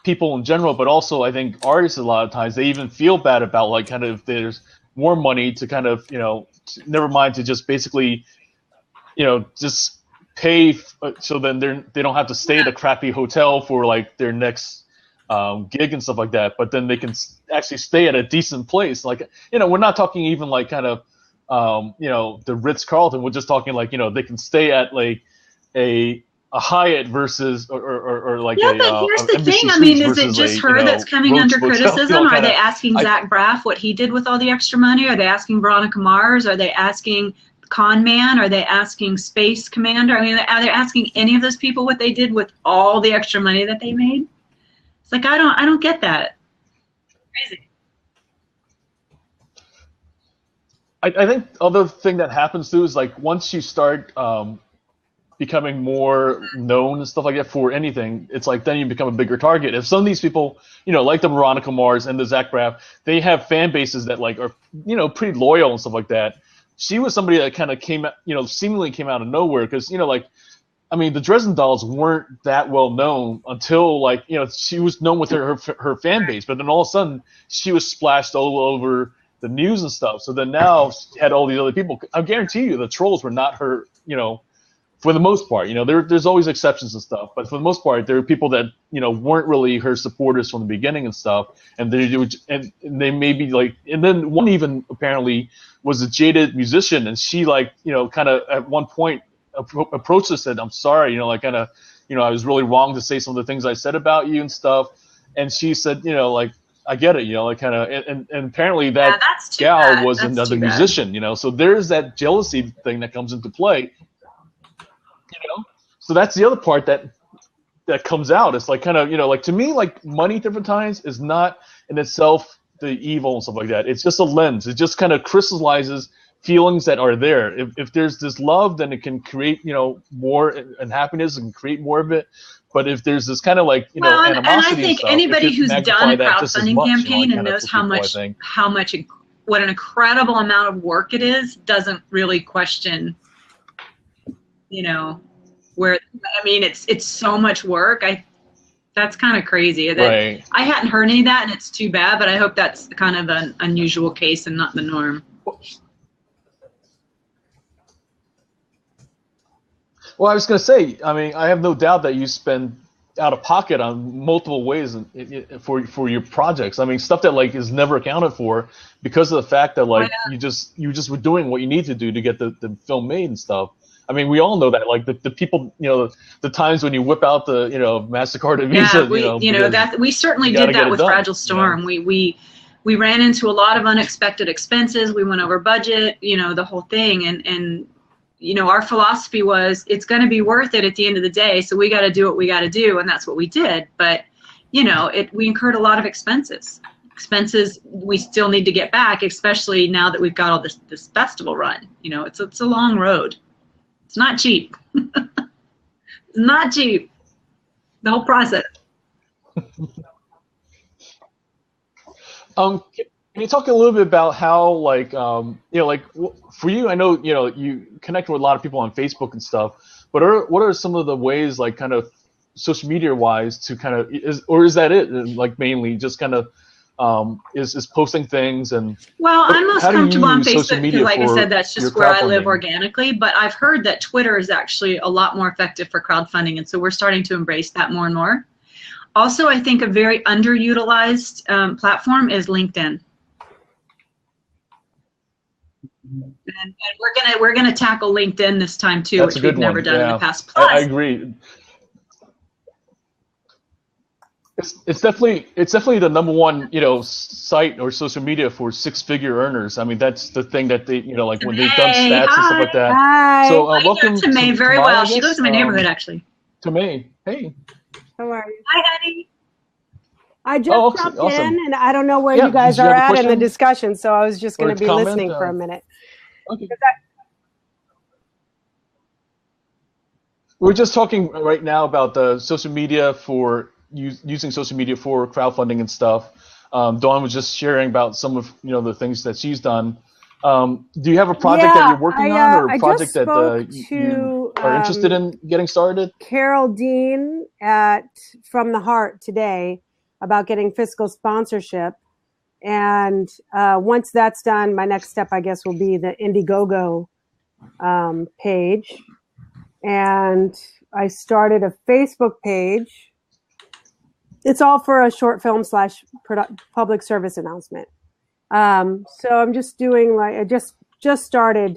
Speaker 1: people in general, but also I think artists a lot of times they even feel bad about like kind of if there's more money to kind of, you know, never mind to just basically, you know, just pay so then they don't have to stay at a crappy hotel for like their next gig and stuff like that, but then they can actually stay at a decent place. Like, you know, we're not talking even like kind of you know, the Ritz-Carlton. We're just talking like, you know, they can stay at like a Hyatt versus or like
Speaker 2: yeah,
Speaker 1: a
Speaker 2: but here's the
Speaker 1: Embassy
Speaker 2: thing. I mean,
Speaker 1: Suites
Speaker 2: is it
Speaker 1: versus
Speaker 2: just
Speaker 1: a,
Speaker 2: her
Speaker 1: you know,
Speaker 2: that's coming
Speaker 1: Roach
Speaker 2: under
Speaker 1: Motel,
Speaker 2: criticism?
Speaker 1: you know,
Speaker 2: Are
Speaker 1: kinda,
Speaker 2: they asking Zach Braff what he did with all the extra money? Are they asking Veronica Mars? Are they asking Con Man? Are they asking Space Commander? I mean, are they asking any of those people what they did with all the extra money that they made? It's like I don't get that. Crazy.
Speaker 1: I think other thing that happens too is like once you start becoming more known and stuff like that for anything, it's like then you become a bigger target. If some of these people, you know, like the Veronica Mars and the Zach Braff, they have fan bases that like are, you know, pretty loyal and stuff like that. She was somebody that kind of came, you know, seemingly came out of nowhere because, you know, like, I mean, the Dresden Dolls weren't that well known until like, you know, she was known with her fan base, but then all of a sudden she was splashed all over the news and stuff. So then now she had all these other people. I guarantee you the trolls were not her, you know, for the most part. You know, there's always exceptions and stuff, but for the most part, there are people that, you know, weren't really her supporters from the beginning and stuff, and they may be like, and then one even apparently was a jaded musician, and she like, you know, kind of at one point approached us and said, "I'm sorry, you know, like kind of, you know, I was really wrong to say some of the things I said about you and stuff," and she said, you know, like, I get it, you know, like kind of, and apparently that gal was another musician, you know, so there's that jealousy thing that comes into play. You know, so that's the other part that comes out. It's like kind of, you know, like to me, like money different times is not in itself the evil and stuff like that. It's just a lens. It just kind of crystallizes feelings that are there. If there's this love, then it can create, you know, more and happiness and create more of it. But if there's this kind of like, you know, animosity
Speaker 2: and I think
Speaker 1: stuff,
Speaker 2: anybody who's done a crowdfunding campaign
Speaker 1: you know,
Speaker 2: and knows how much what an incredible amount of work it is doesn't really question, you know, where, I mean, it's so much work. That's kind of crazy.
Speaker 1: Right.
Speaker 2: I hadn't heard any of that, and it's too bad, but I hope that's kind of an unusual case and not the norm.
Speaker 1: Well, I was going to say, I mean, I have no doubt that you spend out of pocket on multiple ways for your projects. I mean, stuff that like is never accounted for because of the fact that like you just were doing what you need to do to get the film made and stuff. I mean, we all know that, like the people, you know, the times when you whip out the, you know, MasterCard and Visa,
Speaker 2: that we certainly did that with Fragile Storm.
Speaker 1: You know?
Speaker 2: We ran into a lot of unexpected expenses. We went over budget, you know, the whole thing, and you know, our philosophy was it's going to be worth it at the end of the day. So we got to do what we got to do, and that's what we did. But you know, we incurred a lot of expenses. Expenses we still need to get back, especially now that we've got all this festival run. You know, it's a long road. It's not cheap. It's not cheap. The whole process.
Speaker 1: Can you talk a little bit about how, like, you know, like for you, I know, you know, you connect with a lot of people on Facebook and stuff, but what are some of the ways, like, kind of social media wise, to kind of is that it? Like, mainly just kind of is posting things and.
Speaker 2: Well, I'm most comfortable on Facebook because, like I said, that's just where I live organically. But I've heard that Twitter is actually a lot more effective for crowdfunding, and so we're starting to embrace that more and more. Also, I think a very underutilized platform is LinkedIn. And we're gonna tackle LinkedIn this time too,
Speaker 1: That's
Speaker 2: which we've never done in the past. Plus,
Speaker 1: I agree. It's definitely the number one, site or social media for six-figure earners. I mean, that's the thing that they, like when they've done
Speaker 2: Hey,
Speaker 1: stats and stuff like that.
Speaker 4: Hi.
Speaker 1: So
Speaker 2: I know
Speaker 1: welcome
Speaker 2: May very
Speaker 1: Tamara,
Speaker 2: well.
Speaker 1: I
Speaker 2: She
Speaker 1: guess.
Speaker 2: lives in my neighborhood, actually.
Speaker 1: To May. Hey.
Speaker 4: How are you?
Speaker 2: Hi, honey.
Speaker 4: I just
Speaker 1: Oh,
Speaker 4: dropped
Speaker 1: awesome.
Speaker 4: in, and I don't know where
Speaker 1: Yeah,
Speaker 4: you guys
Speaker 1: did you
Speaker 4: are
Speaker 1: have a
Speaker 4: at in the
Speaker 1: question?
Speaker 4: discussion, so I was just
Speaker 1: Or
Speaker 4: going to be
Speaker 1: comment?
Speaker 4: listening for a minute.
Speaker 1: Okay. We're just talking right now about the social media for using social media for crowdfunding and stuff. Dawn was just sharing about some of the things that she's done. Do you have a project that you're working on, or
Speaker 4: I
Speaker 1: a project
Speaker 4: just
Speaker 1: that
Speaker 4: spoke
Speaker 1: you
Speaker 4: to
Speaker 1: are interested in getting started?
Speaker 4: Carol Dean at From the Heart today about getting fiscal sponsorship. And once that's done, my next step, I guess, will be the Indiegogo page. And I started a Facebook page. It's all for a short film / public service announcement. So I'm just doing I just started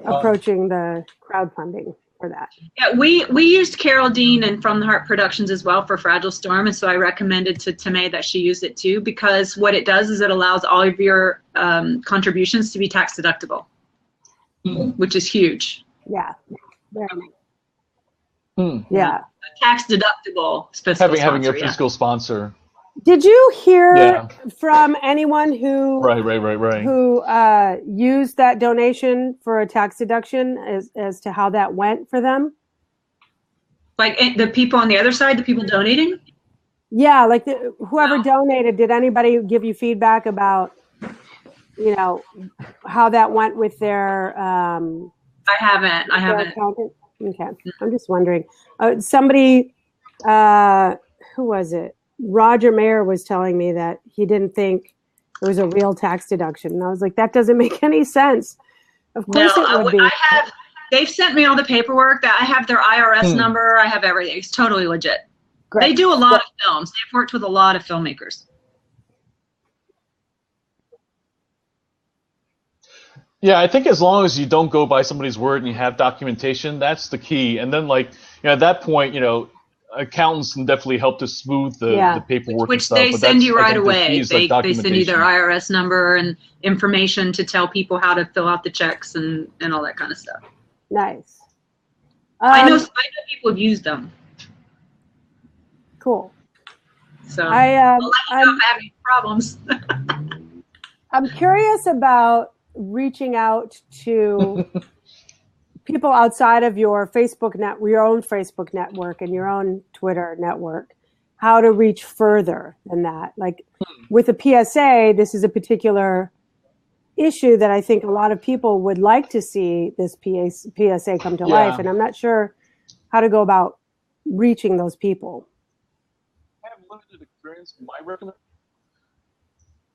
Speaker 4: approaching the crowdfunding for that.
Speaker 2: Yeah, we used Carol Dean and From the Heart Productions as well for Fragile Storm, and so I recommended to Tamay that she use it too, because what it does is it allows all of your contributions to be tax deductible, which is huge.
Speaker 4: Yeah. Very nice. Yeah.
Speaker 2: Tax deductible fiscal
Speaker 1: Having
Speaker 2: sponsor,
Speaker 1: a fiscal sponsor.
Speaker 4: Did you hear from anyone who
Speaker 1: Right.
Speaker 4: who used that donation for a tax deduction as to how that went for them?
Speaker 2: Like the people on the other side, the people donating?
Speaker 4: Yeah, like whoever donated, did anybody give you feedback about, how that went with their
Speaker 2: I haven't.
Speaker 4: accountant? Okay. I'm just wondering. Somebody, who was it? Roger Mayer was telling me that he didn't think it was a real tax deduction. And I was like, that doesn't make any sense. Of course it would be.
Speaker 2: They've sent me all the paperwork. That I have their IRS number. I have everything. It's totally legit.
Speaker 4: Great.
Speaker 2: They do a lot of films. They've worked with a lot of filmmakers.
Speaker 1: Yeah, I think as long as you don't go by somebody's word and you have documentation, that's the key. And then, at that point, accountants can definitely help to smooth the paperwork and
Speaker 2: Which
Speaker 1: stuff.
Speaker 2: they
Speaker 1: but
Speaker 2: send you
Speaker 1: I
Speaker 2: right
Speaker 1: think the key
Speaker 2: away.
Speaker 1: is, like,
Speaker 2: They send you their
Speaker 1: documentation.
Speaker 2: IRS number and information to tell people how to fill out the checks and all that kind of stuff.
Speaker 4: Nice.
Speaker 2: I know people have used them.
Speaker 4: Cool.
Speaker 2: So
Speaker 4: I'm
Speaker 2: I'll let you know if I have any problems.
Speaker 4: I'm curious about reaching out to people outside of your your own Facebook network and your own Twitter network, how to reach further than that. Like with a PSA, this is a particular issue that I think a lot of people would like to see this PSA come to life. And I'm not sure how to go about reaching those people.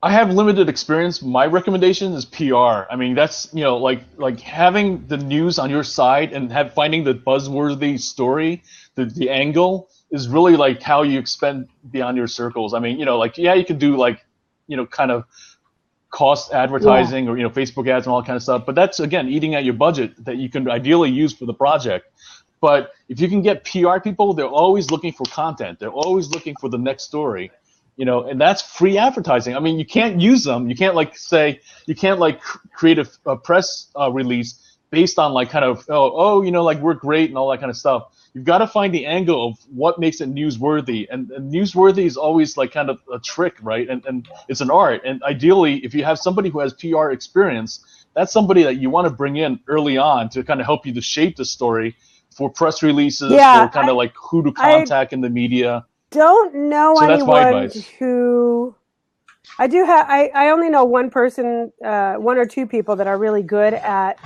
Speaker 1: I have limited experience. My recommendation is PR. I mean, that's like having the news on your side and finding the buzzworthy story, the angle is really like how you expand beyond your circles. I mean, you can do kind of cost advertising or Facebook ads and all that kind of stuff, but that's again eating at your budget that you can ideally use for the project. But if you can get PR people, they're always looking for content. They're always looking for the next story. And that's free advertising. I mean, you can't use them. You can't create a press release based on we're great and all that kind of stuff. You've got to find the angle of what makes it newsworthy, and newsworthy is always like kind of a trick, right? And it's an art. And ideally, if you have somebody who has PR experience, that's somebody that you want to bring in early on to kind of help you to shape the story for press releases, for kind of like who to contact in the media.
Speaker 4: Don't know anyone who I only know one person, one or two people that are really good at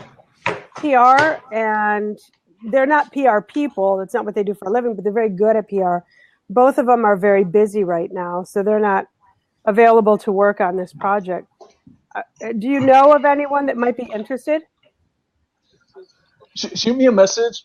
Speaker 4: PR, and they're not PR people. That's not what they do for a living, but they're very good at PR. Both of them are very busy right now, so they're not available to work on this project. Do you know of anyone that might be interested?
Speaker 1: Shoot me a message.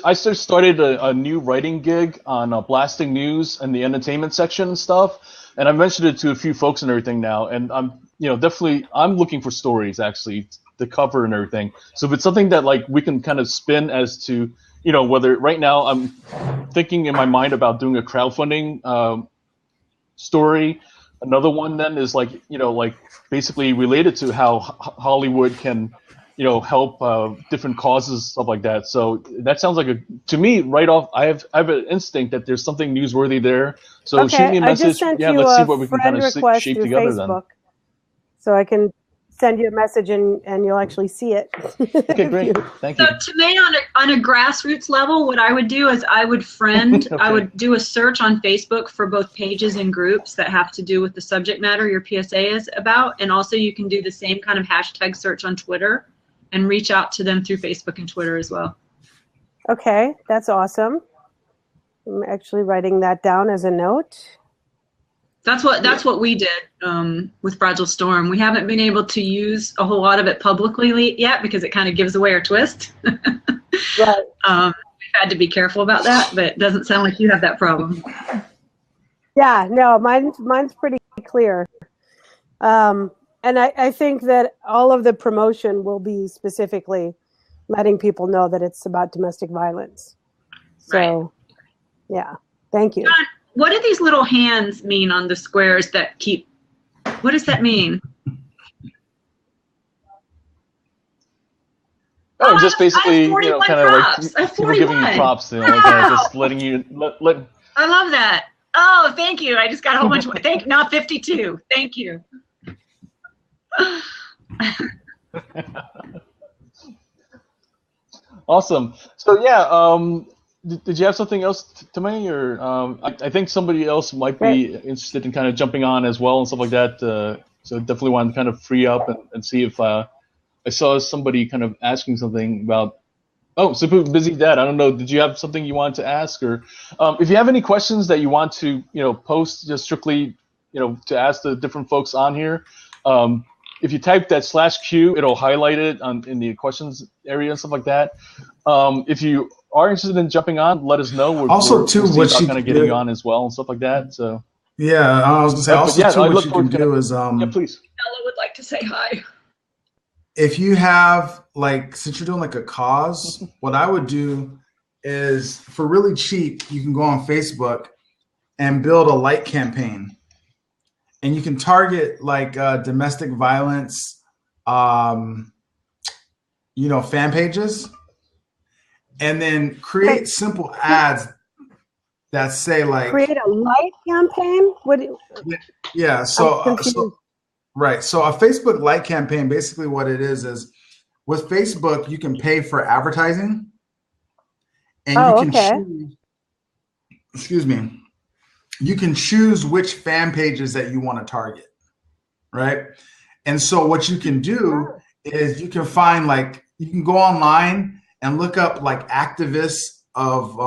Speaker 1: I just started a new writing gig on Blasting News and the entertainment section and stuff, and I mentioned it to a few folks and everything now. And I'm looking for stories actually to cover and everything. So if it's something that like we can kind of spin as to whether right now I'm thinking in my mind about doing a crowdfunding story. Another one then is like basically related to how Hollywood can help different causes, stuff like that. So that sounds like to me right off. I have an instinct that there's something newsworthy there. So shoot me a message.
Speaker 4: I just sent you
Speaker 1: let's see
Speaker 4: a
Speaker 1: what we can
Speaker 4: friend
Speaker 1: kind of
Speaker 4: request
Speaker 1: shape
Speaker 4: through
Speaker 1: together
Speaker 4: Facebook,
Speaker 1: then.
Speaker 4: so I can send you a message and you'll actually see it.
Speaker 1: Okay, great. Thank you.
Speaker 2: So to me, on a grassroots level, what I would do is I would friend,
Speaker 1: Okay.
Speaker 2: I would do a search on Facebook for both pages and groups that have to do with the subject matter your PSA is about. And also you can do the same kind of hashtag search on Twitter and reach out to them through Facebook and Twitter as well.
Speaker 4: Okay, that's awesome. I'm actually writing that down as a note.
Speaker 2: That's what we did with Fragile Storm. We haven't been able to use a whole lot of it publicly yet because it kind of gives away our twist.
Speaker 4: Right.
Speaker 2: We've had to be careful about that, but it doesn't sound like you have that problem.
Speaker 4: Yeah, no, mine's pretty clear. And I think that all of the promotion will be specifically letting people know that it's about domestic violence. So,
Speaker 2: Right.
Speaker 4: Yeah, thank you.
Speaker 2: John, what do these little hands mean on the squares that keep, what does that mean?
Speaker 1: Oh, just basically,
Speaker 2: I have 41
Speaker 1: kind of
Speaker 2: props. I
Speaker 1: like
Speaker 2: have
Speaker 1: people giving you
Speaker 2: 41.
Speaker 1: props, kind of just letting you let.
Speaker 2: I love that. Oh, thank you. I just got a whole bunch of, now 52. Thank you.
Speaker 1: Awesome. So yeah, did you have something else to me, or I think somebody else might be interested in kind of jumping on as well and stuff like that. So definitely want to kind of free up and see if I saw somebody kind of asking something about. Oh, Super Busy Dad. I don't know. Did you have something you wanted to ask, or if you have any questions that you want to post just strictly to ask the different folks on here. If you type that /Q, it'll highlight it in the questions area and stuff like that. If you are interested in jumping on, let us know.
Speaker 3: We'll see about
Speaker 1: kind of getting you on as well and stuff like that. So
Speaker 3: yeah, I was gonna say also too, what you can do is
Speaker 1: yeah, please.
Speaker 2: Ella would like to say hi.
Speaker 3: If you have since you're doing like a cause, what I would do is for really cheap, you can go on Facebook and build a light campaign. And you can target domestic violence, fan pages, and then create simple ads that say
Speaker 4: create a light campaign.
Speaker 3: Yeah. Right. So a Facebook light campaign, basically what it is with Facebook, you can pay for advertising, and you can choose, you can choose which fan pages that you want to target, right? And so what you can do is you can find you can go online and look up activists of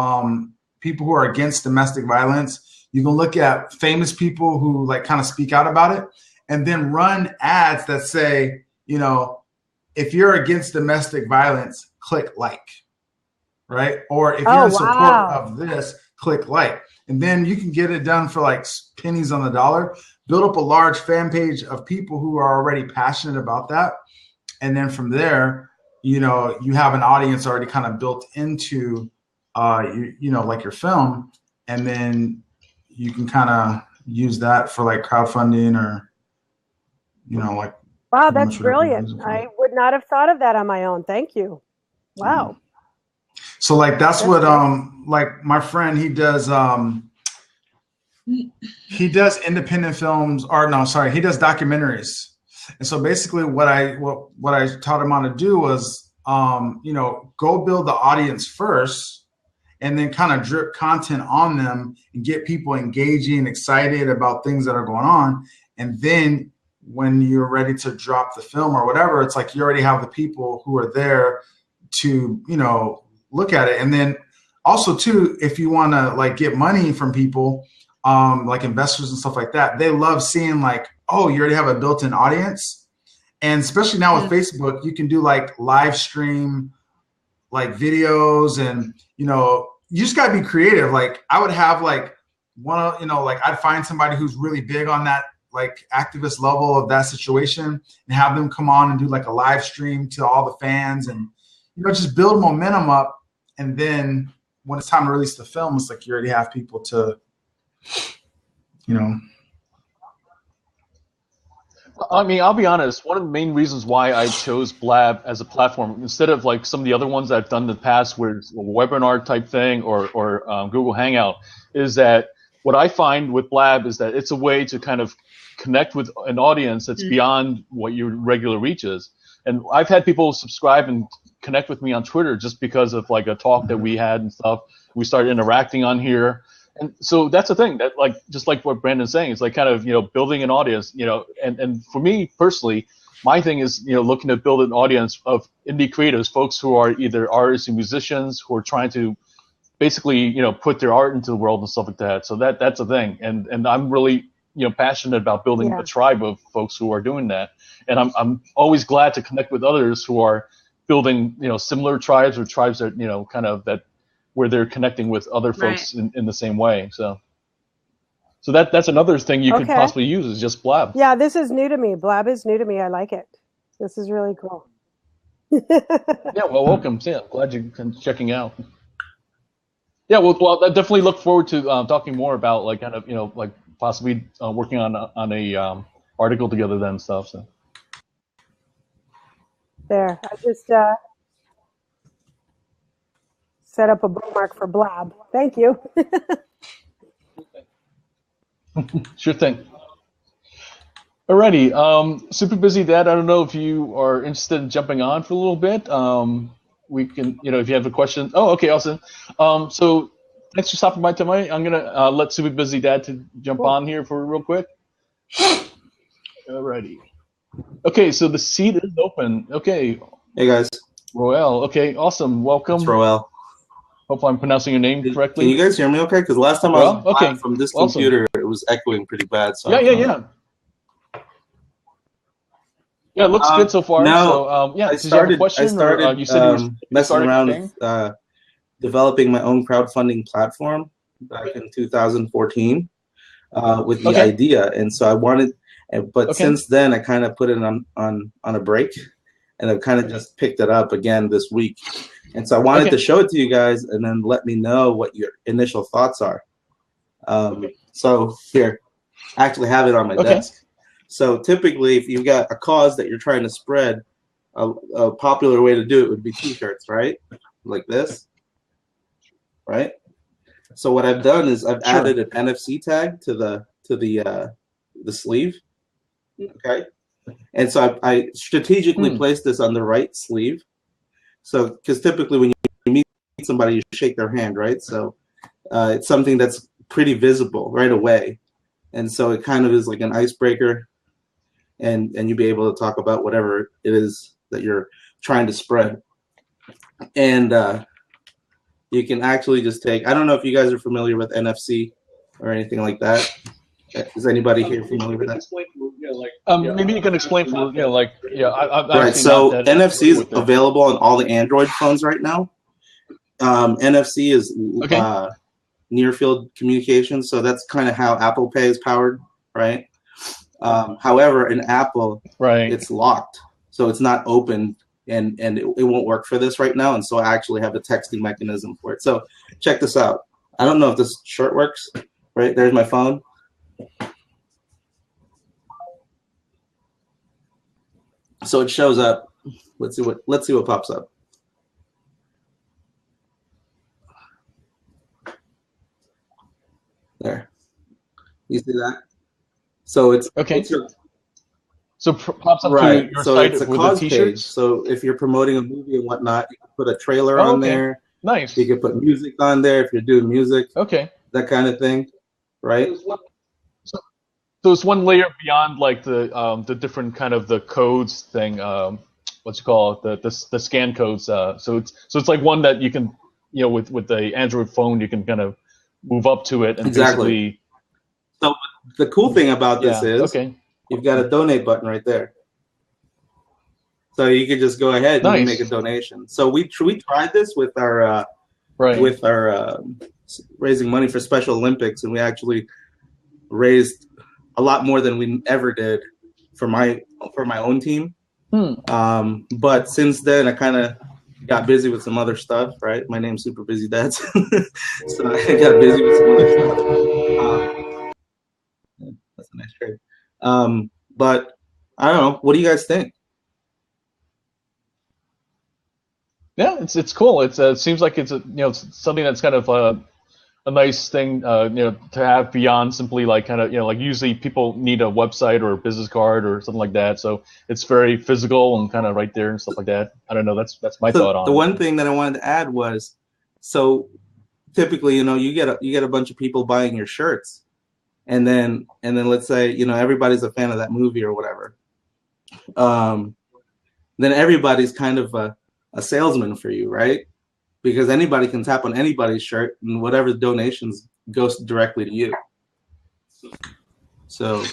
Speaker 3: people who are against domestic violence. You can look at famous people who kind of speak out about it, and then run ads that say, if you're against domestic violence, click like, right? Or if you're in support of this, click like. And then you can get it done for pennies on the dollar. Build up a large fan page of people who are already passionate about that. And then from there, you have an audience already kind of built into, your film. And then you can kind of use that for crowdfunding or,
Speaker 4: Wow, that's brilliant. I would not have thought of that on my own. Thank you. Wow.
Speaker 3: So that's what my friend, he does independent films, he does documentaries. And so basically what I taught him how to do was go build the audience first and then kind of drip content on them and get people engaging, excited about things that are going on. And then when you're ready to drop the film or whatever, it's you already have the people who are there to, look at it. And then also too, if you want to get money from people, investors and stuff like that, they love seeing oh, you already have a built-in audience. And especially now with Facebook, you can do live stream, videos, and, you just gotta be creative. I would have I'd find somebody who's really big on that, activist level of that situation and have them come on and do a live stream to all the fans and, just build momentum up. and then when it's time to release the film, it's like you already have people to, you know.
Speaker 1: I mean, I'll be honest. One of the main reasons why I chose Blab as a platform instead of like some of the other ones I've done in the past, where it's a webinar type thing or Google Hangout, is that what I find with Blab is that it's a way to kind of connect with an audience that's beyond what your regular reach is. And I've had people subscribe and connect with me on Twitter just because of like a talk that we had and stuff. We started interacting on here. And so that's the thing that, like, just like what Brandon's saying, it's like kind of, building an audience, and for me personally, my thing is, looking to build an audience of indie creators, folks who are either artists and musicians who are trying to basically, put their art into the world and stuff like that. So that's the thing. And I'm really, passionate about building a tribe of folks who are doing that. And I'm always glad to connect with others who are building, similar tribes or tribes that, kind of that, where they're connecting with other folks in the same way. So that's another thing you could possibly use is just Blab.
Speaker 4: Yeah, this is new to me. Blab is new to me. I like it. This is really cool.
Speaker 1: Yeah, well, welcome. Yeah, glad you're checking out. Yeah, well, I definitely look forward to talking more about like kind of like possibly working on a article together then and stuff. So
Speaker 4: there, I just set up a bookmark for Blab. Thank you.
Speaker 1: Sure thing. Alrighty, Super Busy Dad, I don't know if you are interested in jumping on for a little bit. We can, if you have a question. Oh, okay, awesome. So thanks for stopping by tonight. I'm gonna let Super Busy Dad to jump on here for real quick. Alrighty. Okay, so the seat is open. Okay.
Speaker 5: Hey guys.
Speaker 1: Roel. Okay, awesome. Welcome.
Speaker 5: It's Roel.
Speaker 1: Hope I'm pronouncing your name correctly.
Speaker 5: Can you guys hear me okay? Because last time I was from this computer, it was echoing pretty bad. So
Speaker 1: yeah. Yeah, it looks good so far.
Speaker 5: No,
Speaker 1: so,
Speaker 5: I started
Speaker 1: you said
Speaker 5: messing around with developing my own crowdfunding platform back in 2014 with the idea, and so I wanted, but since then I kind of put it on a break, and I've kind of just picked it up again this week, and so I wanted to show it to you guys, and then let me know what your initial thoughts are. So here, I actually have it on my desk. So typically, if you've got a cause that you're trying to spread, a popular way to do it would be T-shirts, right? Like this, right? So what I've done is I've added an NFC tag to the sleeve, okay? And so I strategically placed this on the right sleeve. So because typically when you meet somebody, you shake their hand, right? So it's something that's pretty visible right away, and so it kind of is like an icebreaker. And you'll be able to talk about whatever it is that you're trying to spread. And you can actually just take, I don't know if you guys are familiar with NFC or anything like that. Is anybody here familiar with that?
Speaker 1: Maybe you can explain for,
Speaker 5: right, so NFC is available on all the Android phones right now. NFC is near field communication, so that's kind of how Apple Pay is powered, right? However, in Apple, it's locked, so it's not open, and it won't work for this right now. And so I actually have a texting mechanism for it. So check this out. I don't know if this shirt works. Right there's my phone. So it shows up. Let's see what pops up. There. You see that? So it's
Speaker 1: so pops up to your
Speaker 5: so
Speaker 1: site
Speaker 5: it's a
Speaker 1: with
Speaker 5: cause
Speaker 1: the
Speaker 5: page.
Speaker 1: T-shirts.
Speaker 5: So if you're promoting a movie and whatnot, you can put a trailer on there.
Speaker 1: Nice.
Speaker 5: You can put music on there if you're doing music. That kind of thing, right?
Speaker 1: So it's one layer beyond like the different kind of the codes thing. What you call it? The scan codes. So it's like one that you can with the Android phone you can kind of move up to it and basically.
Speaker 5: So the cool thing about this is you've got a donate button right there. So you could just go ahead and make a donation. So we tried this with our raising money for Special Olympics, and we actually raised a lot more than we ever did for my own team. But since then, I kind of got busy with some other stuff, right? My name's Super Busy Dads. So I got busy with some other stuff. That's a nice trade. But I don't know. What do you guys think?
Speaker 1: Yeah, it's cool. It seems like it's something that's kind of a nice thing to have beyond simply like kind of like usually people need a website or a business card or something like that. So it's very physical and kind of right there and stuff like that. I don't know. That's my thought on it.
Speaker 5: The one thing that I wanted to add was, so typically you get a bunch of people buying your shirts, and then let's say everybody's a fan of that movie or whatever. Then everybody's kind of a salesman for you, right? Because anybody can tap on anybody's shirt and whatever donations goes directly to you. So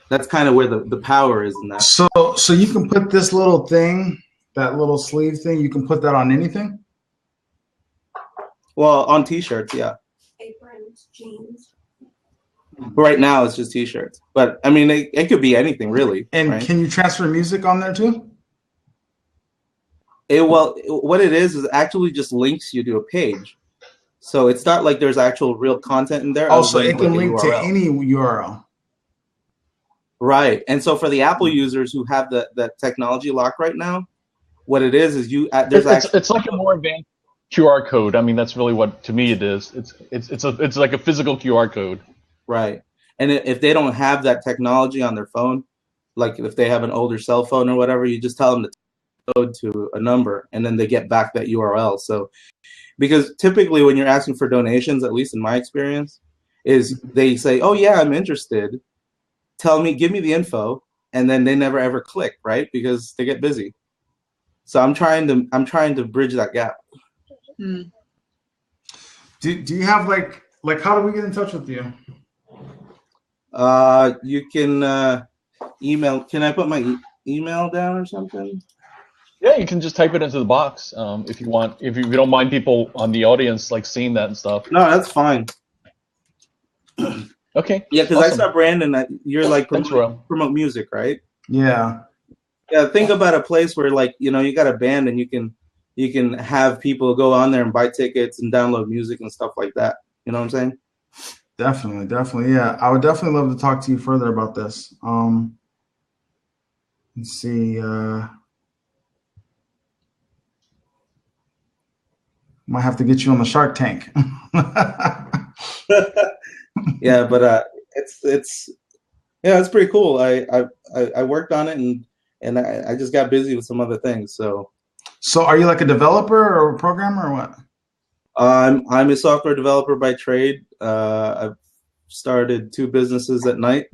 Speaker 5: that's kind of where the power is in that.
Speaker 3: So you can put this little thing, that little sleeve thing, you can put that on anything?
Speaker 5: Well, on t-shirts, yeah.
Speaker 4: Aprons, jeans.
Speaker 5: Right now it's just t-shirts. But I mean it could be anything really.
Speaker 3: And
Speaker 5: right?
Speaker 3: Can you transfer music on there too?
Speaker 5: What it is actually just links you to a page. So it's not like there's actual real content in there.
Speaker 3: Oh, so it can link to any URL.
Speaker 5: Right. And so for the Apple users who have that technology locked right now, what it is
Speaker 1: it's like a more advanced QR code. I mean, that's really what to me it is. It's like a physical QR code.
Speaker 5: Right. And if they don't have that technology on their phone, like if they have an older cell phone or whatever, you just tell them to code to a number and then they get back that URL. So because typically when you're asking for donations, at least in my experience, is they say, oh yeah, I'm interested. Give me the info, and then they never ever click, right? Because they get busy. So I'm trying to bridge that gap.
Speaker 2: Hmm.
Speaker 3: Do you have like how do we get in touch with you?
Speaker 5: You can email. Can I put my email down or something?
Speaker 1: Yeah, you can just type it into the box if you want. If you don't mind people on the audience like seeing that and stuff.
Speaker 5: No, that's fine.
Speaker 1: Okay.
Speaker 5: Yeah, because
Speaker 1: awesome.
Speaker 5: I saw Brandon. You're like promote music, right?
Speaker 3: Yeah.
Speaker 5: Yeah. Think about a place where like you got a band and you can have people go on there and buy tickets and download music and stuff like that. You know what I'm saying?
Speaker 3: Definitely. Yeah, I would definitely love to talk to you further about this. Let's see. Might have to get you on the Shark Tank.
Speaker 5: Yeah, but it's pretty cool. I worked on it and I just got busy with some other things. So
Speaker 3: are you like a developer or a programmer or what?
Speaker 5: I'm a software developer by trade. I've started 2 businesses at night,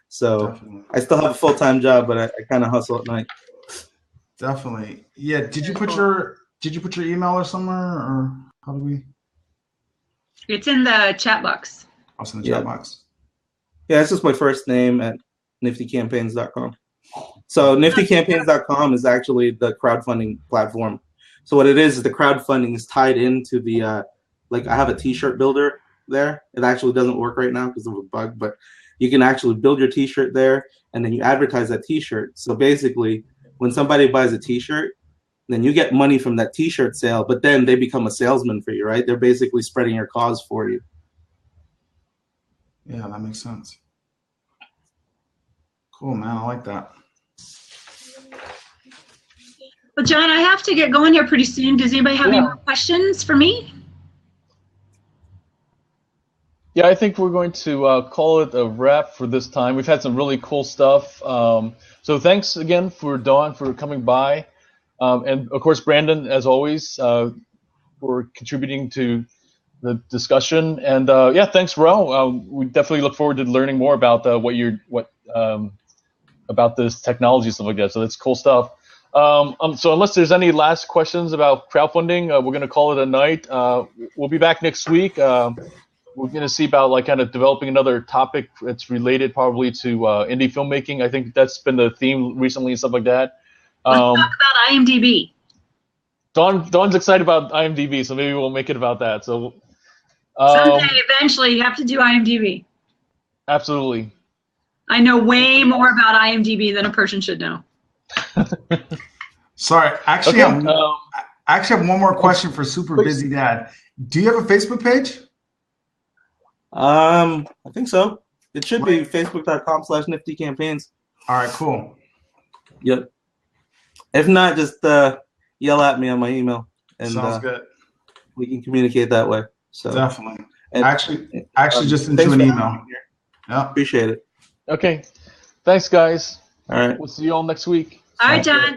Speaker 5: so definitely. I still have a full-time job, but I kind of hustle at night.
Speaker 3: Definitely, yeah. Did you put your email or somewhere, or how do we?
Speaker 2: It's in the chat box.
Speaker 3: Oh, it's in the chat box.
Speaker 5: Yeah, it's just my first name at niftycampaigns.com. So niftycampaigns.com is actually the crowdfunding platform. So what it is the crowdfunding is tied into the like I have a t-shirt builder there. It actually doesn't work right now because of a bug, but you can actually build your t-shirt there and then you advertise that t-shirt. So basically when somebody buys a t-shirt, then you get money from that t-shirt sale, but then they become a salesman for you, right? They're basically spreading your cause for you.
Speaker 3: Yeah, that makes sense. Cool, man. I like that.
Speaker 2: Well, John, I have to get going here pretty soon. Does anybody have any more questions for me?
Speaker 1: Yeah, I think we're going to call it a wrap for this time. We've had some really cool stuff. So thanks again for Dawn for coming by. And of course, Brandon, as always, for contributing to the discussion. And yeah, thanks, Rel. We definitely look forward to learning more about about this technology and stuff like that. So that's cool stuff. So unless there's any last questions about crowdfunding, we're going to call it a night. We'll be back next week. We're going to see about like kind of developing another topic that's related probably to indie filmmaking. I think that's been the theme recently and stuff like that.
Speaker 2: Let's talk about IMDb.
Speaker 1: Dawn's excited about IMDb, so maybe we'll make it about that. So
Speaker 2: someday, eventually, you have to do IMDb.
Speaker 1: Absolutely.
Speaker 2: I know way more about IMDb than a person should know.
Speaker 3: Sorry, actually,
Speaker 1: okay.
Speaker 3: I actually have one more question for Super Busy Dad. Do you have a Facebook page?
Speaker 5: I think so. It should be facebook.com/niftycampaigns.
Speaker 3: All right, cool.
Speaker 5: Yep. If not, just yell at me on my email, and
Speaker 3: sounds good.
Speaker 5: We can communicate that way. So
Speaker 3: definitely.
Speaker 5: And,
Speaker 3: actually just into an email. Yeah.
Speaker 5: Appreciate it.
Speaker 1: Okay. Thanks, guys.
Speaker 5: All right.
Speaker 1: We'll see you all next week.
Speaker 2: All right, John.